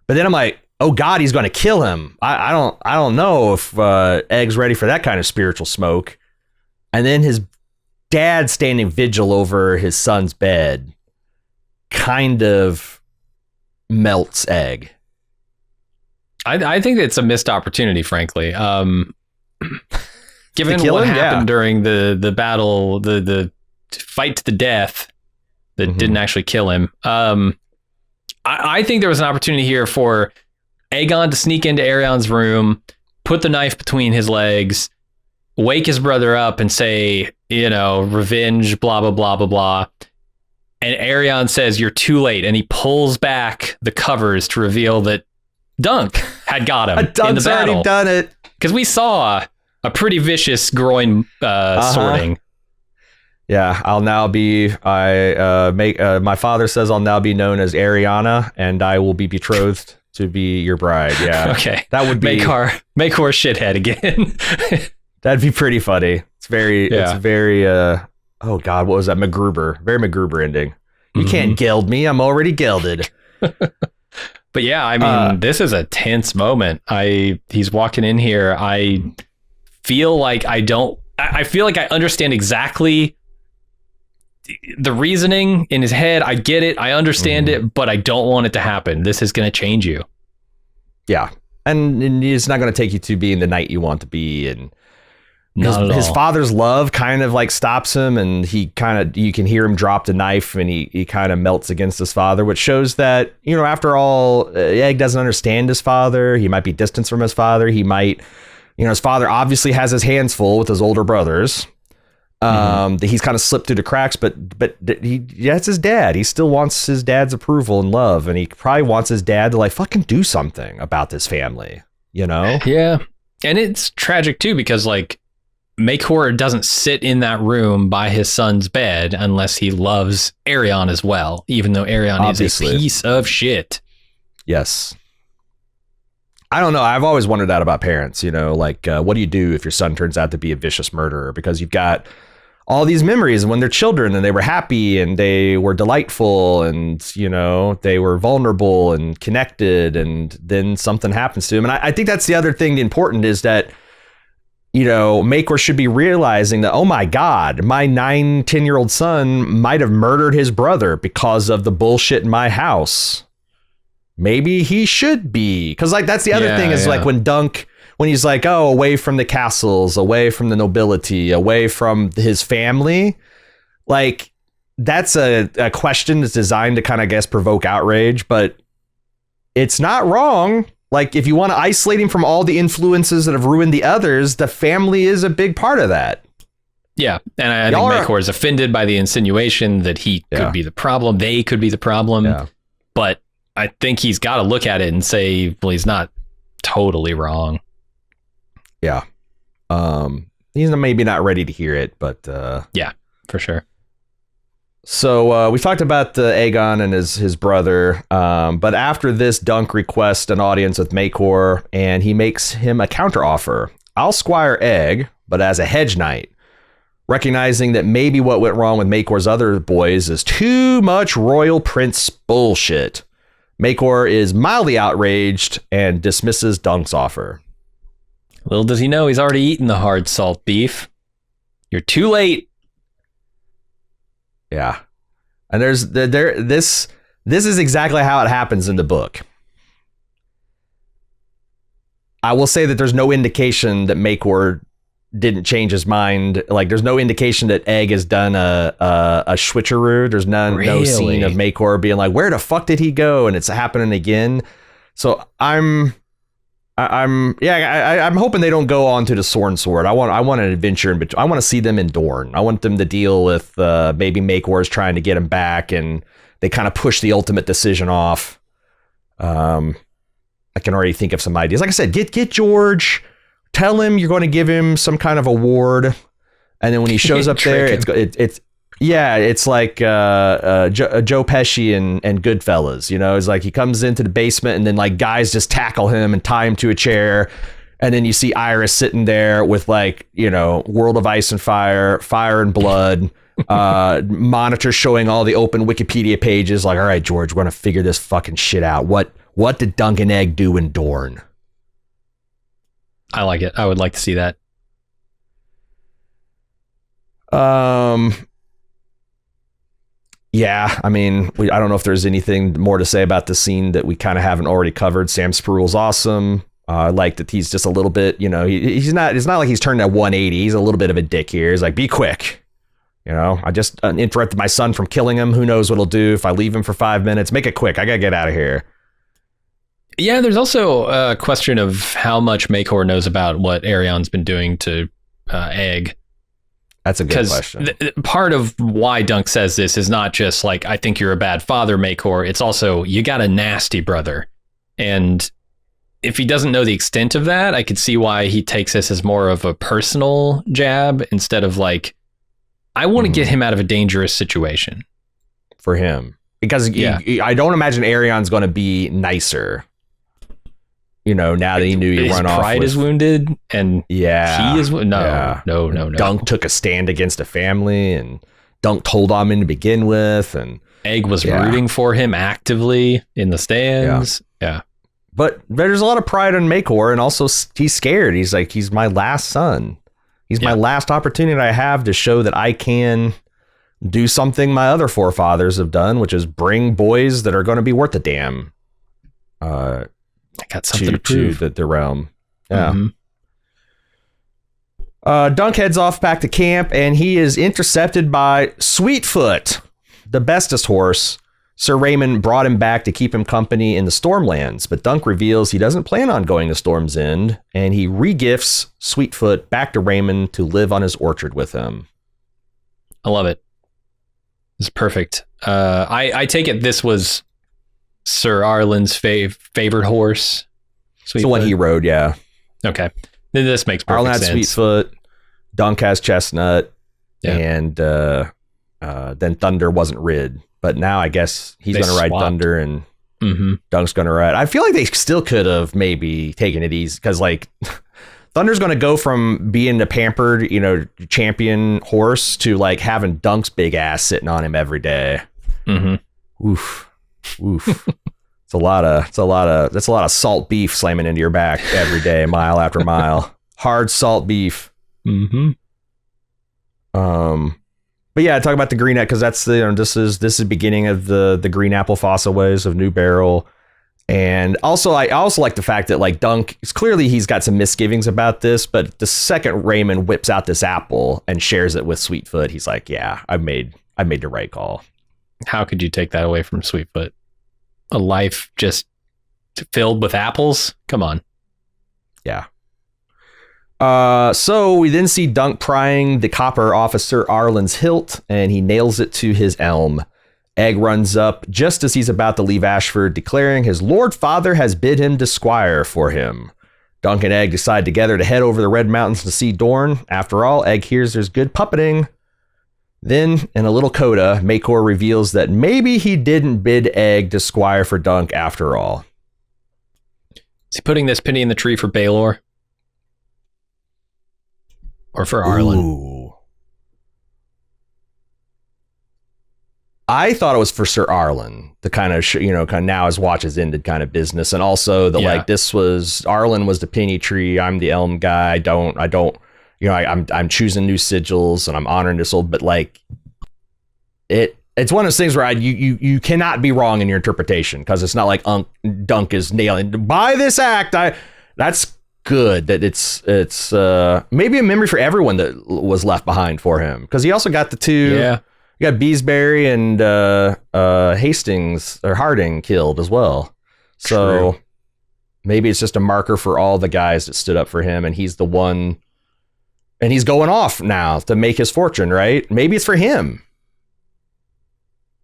but then I'm like, oh God, he's going to kill him. I don't know if Egg's ready for that kind of spiritual smoke. And then his dad standing vigil over his son's bed kind of melts Egg. I think it's a missed opportunity, frankly. Given what happened during the battle, the fight to the death that didn't actually kill him. I think there was an opportunity here for Aegon to sneak into Arion's room, put the knife between his legs, wake his brother up and say, you know, revenge, blah, blah, blah, blah, blah. And Arion says, you're too late. And he pulls back the covers to reveal that Dunk had got him in the battle. Already done it. Because we saw a pretty vicious groin sorting. Yeah, I'll now be, my father says I'll now be known as Ariana, and I will be betrothed to be your bride. Yeah. Okay. That would be make her shithead again. That'd be pretty funny. It's very oh God, what was that? MacGruber. Very MacGruber ending. You can't gild me. I'm already gilded. But yeah, I mean, this is a tense moment. He's walking in here. I feel like I understand exactly the reasoning in his head, I get it, I understand it, but I don't want it to happen. This is going to change you. Yeah. And it's not going to take you to being the knight you want to be. And his father's love kind of like stops him, and you can hear him drop the knife, and he kind of melts against his father, which shows that, after all, Egg doesn't understand his father. He might be distanced from his father. He might, his father obviously has his hands full with his older brothers. He's kind of slipped through the cracks, but that's his dad. He still wants his dad's approval and love, and he probably wants his dad to like fucking do something about this family, Yeah. And it's tragic too, because like Maycor doesn't sit in that room by his son's bed unless he loves Arion as well, even though Arion is a piece of shit. Yes. I don't know. I've always wondered that about parents, what do you do if your son turns out to be a vicious murderer? Because you've got all these memories when they're children and they were happy and they were delightful and, they were vulnerable and connected, and then something happens to them. And I think that's the other thing important is that, Maycor should be realizing that, oh my God, my 9-10-year-old son might have murdered his brother because of the bullshit in my house. Maybe he should be. Because like that's the other thing is like when he's like, oh, away from the castles, away from the nobility, away from his family, like that's a question that's designed to kind of, I guess, provoke outrage, but it's not wrong. Like if you want to isolate him from all the influences that have ruined the others, the family is a big part of that. Yeah. And I think Maycor is offended by the insinuation that he could be the problem. They could be the problem. Yeah. But I think he's got to look at it and say, well, he's not totally wrong. Yeah. He's maybe not ready to hear it, but yeah, for sure. So we talked about Aegon and his brother, but after this, Dunk requests an audience with Maycor, and he makes him a counteroffer. I'll squire Egg, but as a hedge knight, recognizing that maybe what went wrong with Maycor's other boys is too much royal prince bullshit. Maycor is mildly outraged and dismisses Dunk's offer. Little does he know he's already eaten the hard salt beef. You're too late. Yeah. And this is exactly how it happens in the book. I will say that there's no indication that Maycor didn't change his mind. Like there's no indication that Egg has done a switcheroo. There's no scene of Maycor being like, where the fuck did he go? And it's happening again. So I'm hoping they don't go on to the Sword. I want an adventure in between. I want to see them in Dorne. I want them to deal with maybe Maycor's trying to get him back, and they kind of push the ultimate decision off. I can already think of some ideas. Like I said, get George. Tell him you're going to give him some kind of award, and then when he shows up there, it's like Joe Pesci and Goodfellas. It's like he comes into the basement, and then like guys just tackle him and tie him to a chair, and then you see Iris sitting there with like World of Ice and Fire, Fire and Blood, monitor showing all the open Wikipedia pages. Like, all right, George, we're gonna figure this fucking shit out. What did Dunk and Egg do in Dorne? I like it. I would like to see that. Yeah, I mean, I don't know if there's anything more to say about the scene that we kind of haven't already covered. Sam Spruill's awesome. I like that he's just a little bit, he's not. It's not like he's turned at 180. He's a little bit of a dick here. He's like, be quick. I just interrupted my son from killing him. Who knows what he'll do if I leave him for 5 minutes? Make it quick. I gotta get out of here. Yeah, there's also a question of how much Maycor knows about what Arion's been doing to Egg. That's a good question. Part of why Dunk says this is not just like, I think you're a bad father, Maycor. It's also, you got a nasty brother. And if he doesn't know the extent of that, I could see why he takes this as more of a personal jab instead of like, I want to get him out of a dangerous situation. For him. Because I don't imagine Arion's going to be nicer. Now that he knew he run off. His pride is wounded, and he is no. Dunk took a stand against a family, and Dunk told on him to begin with, and Egg was rooting for him actively in the stands. Yeah. But there's a lot of pride in Maycor, and also he's scared. He's like, he's my last son. He's my last opportunity I have to show that I can do something my other forefathers have done, which is bring boys that are going to be worth a damn. I got something to prove. The realm. Yeah. Dunk heads off back to camp, and he is intercepted by Sweetfoot, the bestest horse. Sir Raymond brought him back to keep him company in the Stormlands, but Dunk reveals he doesn't plan on going to Storm's End, and he regifts Sweetfoot back to Raymond to live on his orchard with him. I love it. It's perfect. I take it this was Sir Arlen's favorite horse. It's the one he rode, yeah. Okay. Then this makes perfect Arlen had sense. Sweetfoot, Dunk has Chestnut, and then Thunder wasn't rid. But now I guess he's going to ride Thunder and Dunk's going to ride. I feel like they still could have maybe taken it easy because like Thunder's going to go from being the pampered, champion horse to like having Dunk's big ass sitting on him every day. Oof. That's a lot of salt beef slamming into your back every day, mile after mile. Hard salt beef. But yeah, talk about the green because that's this is beginning of the green apple fossil ways of New Barrel. And also I also like the fact that like Dunk is clearly he's got some misgivings about this, but the second Raymond whips out this apple and shares it with Sweetfoot, he's like, yeah, I made the right call. How could you take that away from Sweetfoot? A life just filled with apples? Come on. Yeah. So we then see Dunk prying the copper off of Sir Arlen's hilt, and he nails it to his elm. Egg runs up just as he's about to leave Ashford, declaring his Lord Father has bid him to squire for him. Dunk and Egg decide together to head over the Red Mountains to see Dorne. After all, Egg hears there's good puppeting. Then, in a little coda, Maekor reveals that maybe he didn't bid Egg to squire for Dunk after all. Is he putting this penny in the tree for Baelor? Or for Arlen? Ooh. I thought it was for Sir Arlen, the kind of, kind of now his watch is ended kind of business. And also like this was, Arlen was the penny tree. I'm the elm guy. I'm choosing new sigils and I'm honoring this old, but like it's one of those things where you cannot be wrong in your interpretation because it's not like Dunk is nailing by this act. That's good that it's maybe a memory for everyone that was left behind for him because he also got the two. Yeah. You got Beesbury and Hastings or Harding killed as well. So True. Maybe it's just a marker for all the guys that stood up for him, and he's the one, and he's going off now to make his fortune, right? Maybe it's for him.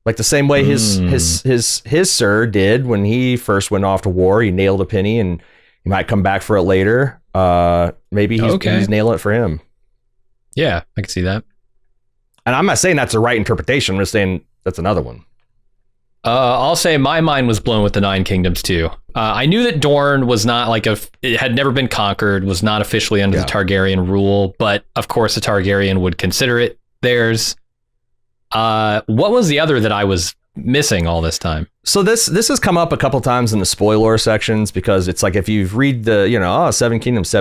Like the same way his sir did when he first went off to war. He nailed a penny, and he might come back for it later. Maybe he's nailing it for him. Yeah, I can see that. And I'm not saying that's the right interpretation. I'm just saying that's another one. I'll say my mind was blown with the Nine Kingdoms too. I knew that Dorne was not it had never been conquered, was not officially under the Targaryen rule, but of course the Targaryen would consider it theirs. What was the other that I was missing all this time? So this has come up a couple times in the spoiler sections because it's like if you read the, Seven Kingdoms,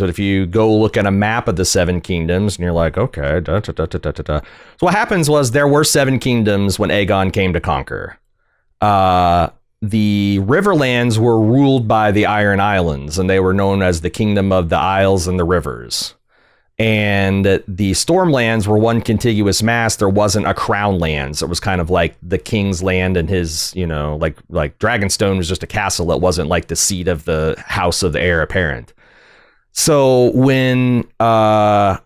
but if you go look at a map of the Seven Kingdoms and you're like, okay, So what happens was there were 7 kingdoms when Aegon came to conquer. The Riverlands were ruled by the Iron Islands, and they were known as the Kingdom of the Isles and the Rivers. And the Stormlands were one contiguous mass. There wasn't a crown lands. It was kind of like the king's land and his, like Dragonstone was just a castle. It wasn't like the seat of the house of the heir apparent. So when, a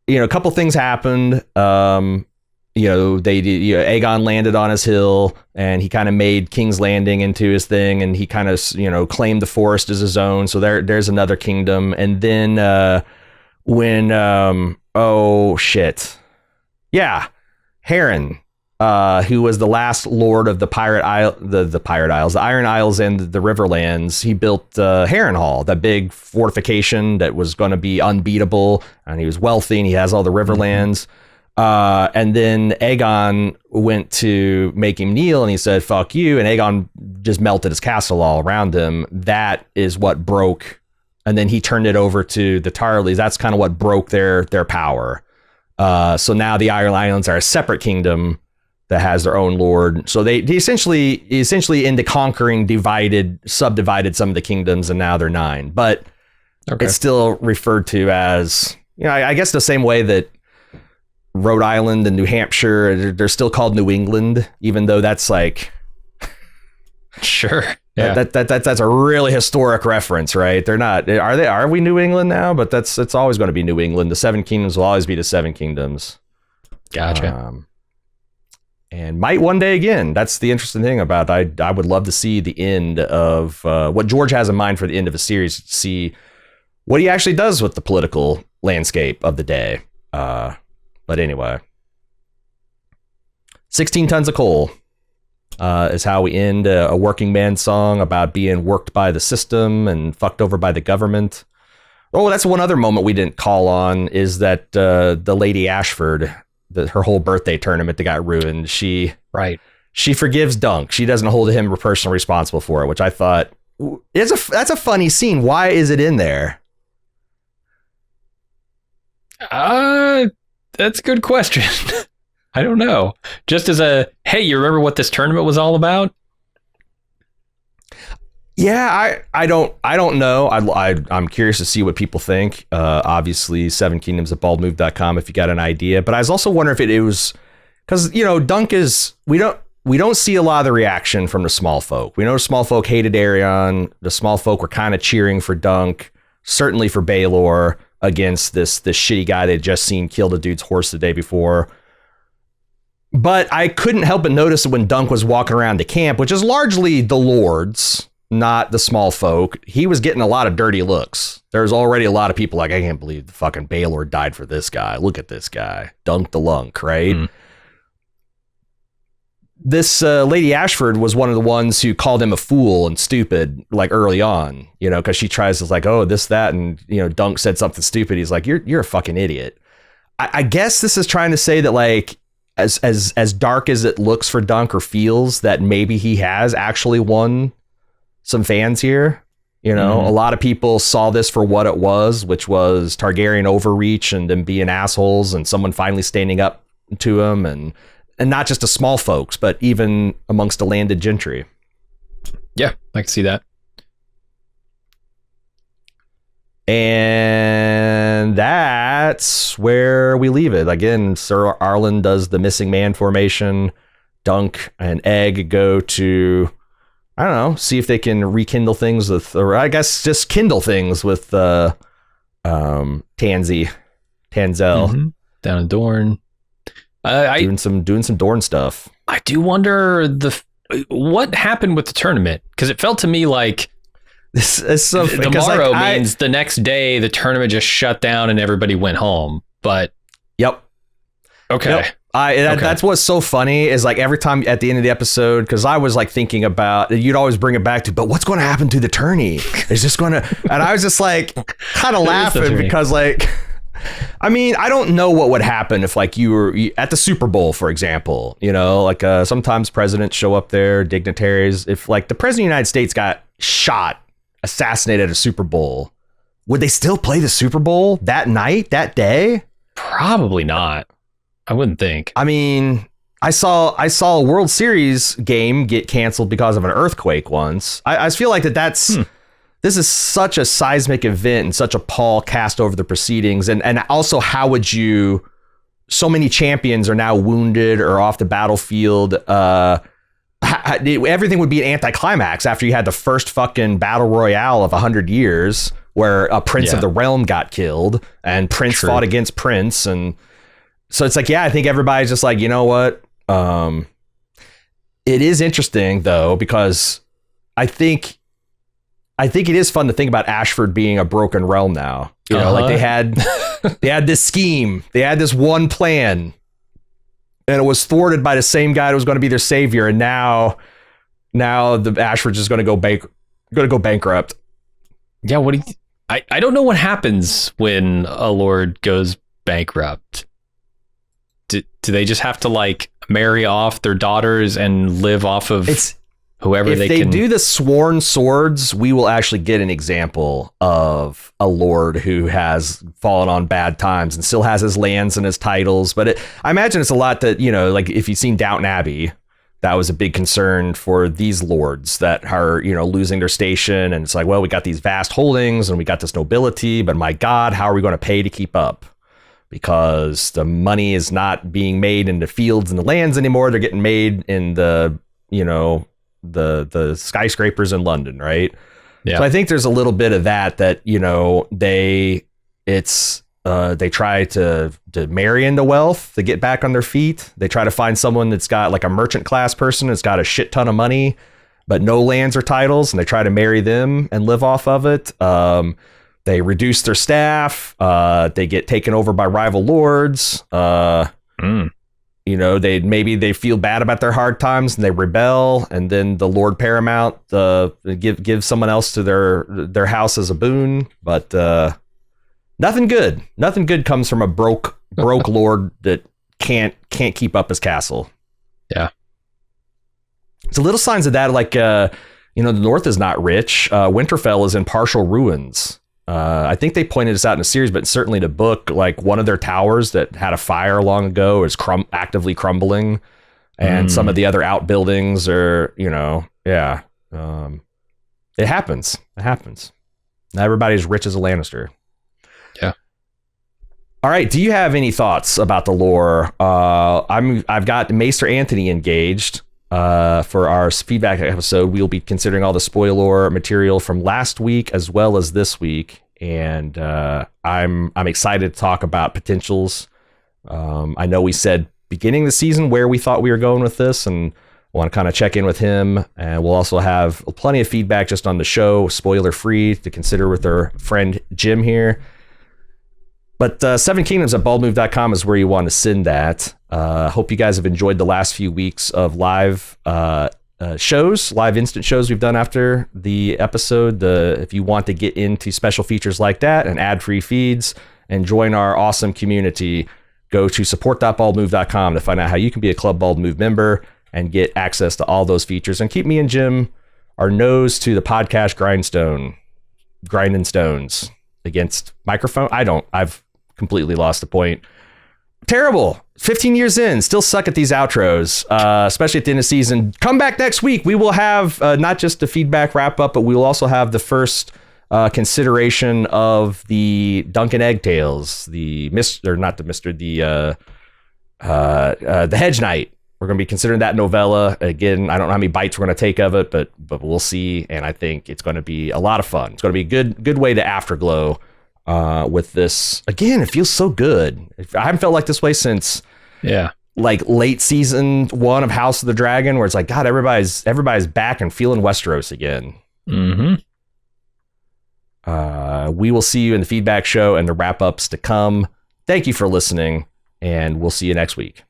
couple things happened, Aegon landed on his hill and he kind of made King's Landing into his thing. And he kind of, claimed the forest as his own. So there's another kingdom. And then, when Heron, who was the last lord of the Pirate Isle, the Pirate Isles, the Iron Isles and the Riverlands, he built Harrenhal, that big fortification that was going to be unbeatable, and he was wealthy and he has all the Riverlands. And then Aegon went to make him kneel and he said, fuck you. And Aegon just melted his castle all around him. That is what broke. And then he turned it over to the Tarleys. That's kind of what broke their power. So now the Iron Islands are a separate kingdom that has their own lord. So they essentially into conquering, subdivided some of the kingdoms, and now they're 9. But it's still referred to as, I guess the same way that Rhode Island and New Hampshire, they're still called New England, even though that's like, sure, yeah, that's a really historic reference, right? They're not. Are we New England now? But it's always going to be New England. The 7 kingdoms will always be the 7 kingdoms. Gotcha. And might one day again. That's the interesting thing about it. I would love to see the end of what George has in mind for the end of a series. See what he actually does with the political landscape of the day. But anyway, 16 tons of coal is how we end a working man song about being worked by the system and fucked over by the government. Oh, that's one other moment we didn't call on, is that the Lady Ashford, her whole birthday tournament that got ruined. She forgives Dunk. She doesn't hold him personally responsible for it, which I thought that's a funny scene. Why is it in there? That's a good question. I don't know. Just as hey, you remember what this tournament was all about? Yeah, I don't know. I'm curious to see what people think. Obviously, 7kingdoms at baldmove.com if you got an idea. But I was also wondering if it was because Dunk is we don't see a lot of the reaction from the small folk. We know the small folk hated Arion. The small folk were kind of cheering for Dunk, certainly for Baelor against this shitty guy they'd just seen kill the dude's horse the day before. But I couldn't help but notice that when Dunk was walking around the camp, which is largely the lords, not the small folk, he was getting a lot of dirty looks. There's already a lot of people like, I can't believe the fucking Baelor died for this guy. Look at this guy. Dunk the Lunk, right? Mm. This Lady Ashford was one of the ones who called him a fool and stupid, like early on, because she tries to like, oh, this, that. And, Dunk said something stupid. He's like, you're a fucking idiot. I guess this is trying to say that, like, as dark as it looks for Dunk or feels, that maybe he has actually won some fans here. A lot of people saw this for what it was, which was Targaryen overreach and them being assholes and someone finally standing up to him, and not just the small folks, but even amongst the landed gentry. Yeah, I can see that. And that's where we leave it. Again, Sir Arlen does the missing man formation. Dunk and Egg go to, I don't know, see if they can rekindle things with, or I guess just kindle things with Tanzel mm-hmm. Down in Dorne. Doing some Dorne stuff. I do wonder what happened with the tournament, because it felt to me like this is so the Morrow means the next day the tournament just shut down and everybody went home. But yep. Okay. Yep. That's what's so funny is like every time at the end of the episode, because I was like thinking about, you'd always bring it back to, but what's going to happen to the tourney? It's just going to, and I was just like kind of laughing because like, I mean, I don't know what would happen if like you were at the Super Bowl, for example, like sometimes presidents show up there, dignitaries. If like the president of the United States got assassinated at a Super Bowl, would they still play the Super Bowl that night, that day? Probably not. I wouldn't think. I mean, I saw a World Series game get canceled because of an earthquake once. I feel like that's this is such a seismic event and such a pall cast over the proceedings. And also, how would you, so many champions are now wounded or off the battlefield. Everything would be an anticlimax after you had the first fucking battle royale of 100 years where a prince of the realm got killed and Prince fought against Prince. And so it's like, yeah, I think everybody's just like, you know what? It is interesting though, because I think it is fun to think about Ashford being a broken realm now. Like they had this scheme, they had this one plan, and it was thwarted by the same guy that was going to be their savior. And now the Ashford's just going to go bankrupt. Yeah. I don't know what happens when a lord goes bankrupt. Do they just have to like marry off their daughters and live off of whoever if they they can do the sworn swords, we will actually get an example of a lord who has fallen on bad times and still has his lands and his titles. But I imagine it's a lot that, like if you've seen Downton Abbey, that was a big concern for these lords that are, losing their station. And it's like, well, we got these vast holdings and we got this nobility, but my God, how are we going to pay to keep up? Because the money is not being made in the fields and the lands anymore. They're getting made in the skyscrapers in London, right? Yeah. So I think there's a little bit of that they try to marry into wealth to get back on their feet. They try to find someone that's got like a merchant class person that's got a shit ton of money, but no lands or titles, and they try to marry them and live off of it. They reduce their staff. They get taken over by rival lords. They feel bad about their hard times and they rebel, and then the Lord Paramount give someone else to their house as a boon. But nothing good comes from a broke lord that can't keep up his castle. Yeah. So little signs of that, like the North is not rich. Winterfell is in partial ruins. I think they pointed this out in a series, but certainly in a book, like one of their towers that had a fire long ago is actively crumbling, and some of the other outbuildings are, it happens. Not everybody's rich as a Lannister. Yeah. All right. Do you have any thoughts about the lore? I've got Maester Anthony engaged. For our feedback episode, we'll be considering all the spoiler material from last week as well as this week, and I'm excited to talk about potentials. I know we said beginning of the season where we thought we were going with this, and I want to kind of check in with him, and we'll also have plenty of feedback just on the show, spoiler free, to consider with our friend Jim here. But Seven Kingdoms at baldmove.com is where you want to send that. Hope you guys have enjoyed the last few weeks of live shows, live instant shows we've done after the episode. If you want to get into special features like that and ad-free feeds and join our awesome community, go to support.baldmove.com to find out how you can be a Club Bald Move member and get access to all those features. And keep me and Jim our nose to the podcast grinding stones against microphone. I've completely lost the point. Terrible. 15 years in, still suck at these outros, especially at the end of the season. Come back next week. We will have not just the feedback wrap up, but we will also have the first consideration of the Duncan Egg Tales, the Hedge Knight. We're going to be considering that novella. Again, I don't know how many bites we're going to take of it, but we'll see. And I think it's going to be a lot of fun. It's going to be a good way to afterglow with this. Again, it feels so good. I haven't felt like this way since like late season 1 of House of the Dragon, where it's like, God, everybody's back and feeling Westeros again. We will see you in the feedback show and the wrap ups to come. Thank you for listening, and we'll see you next week.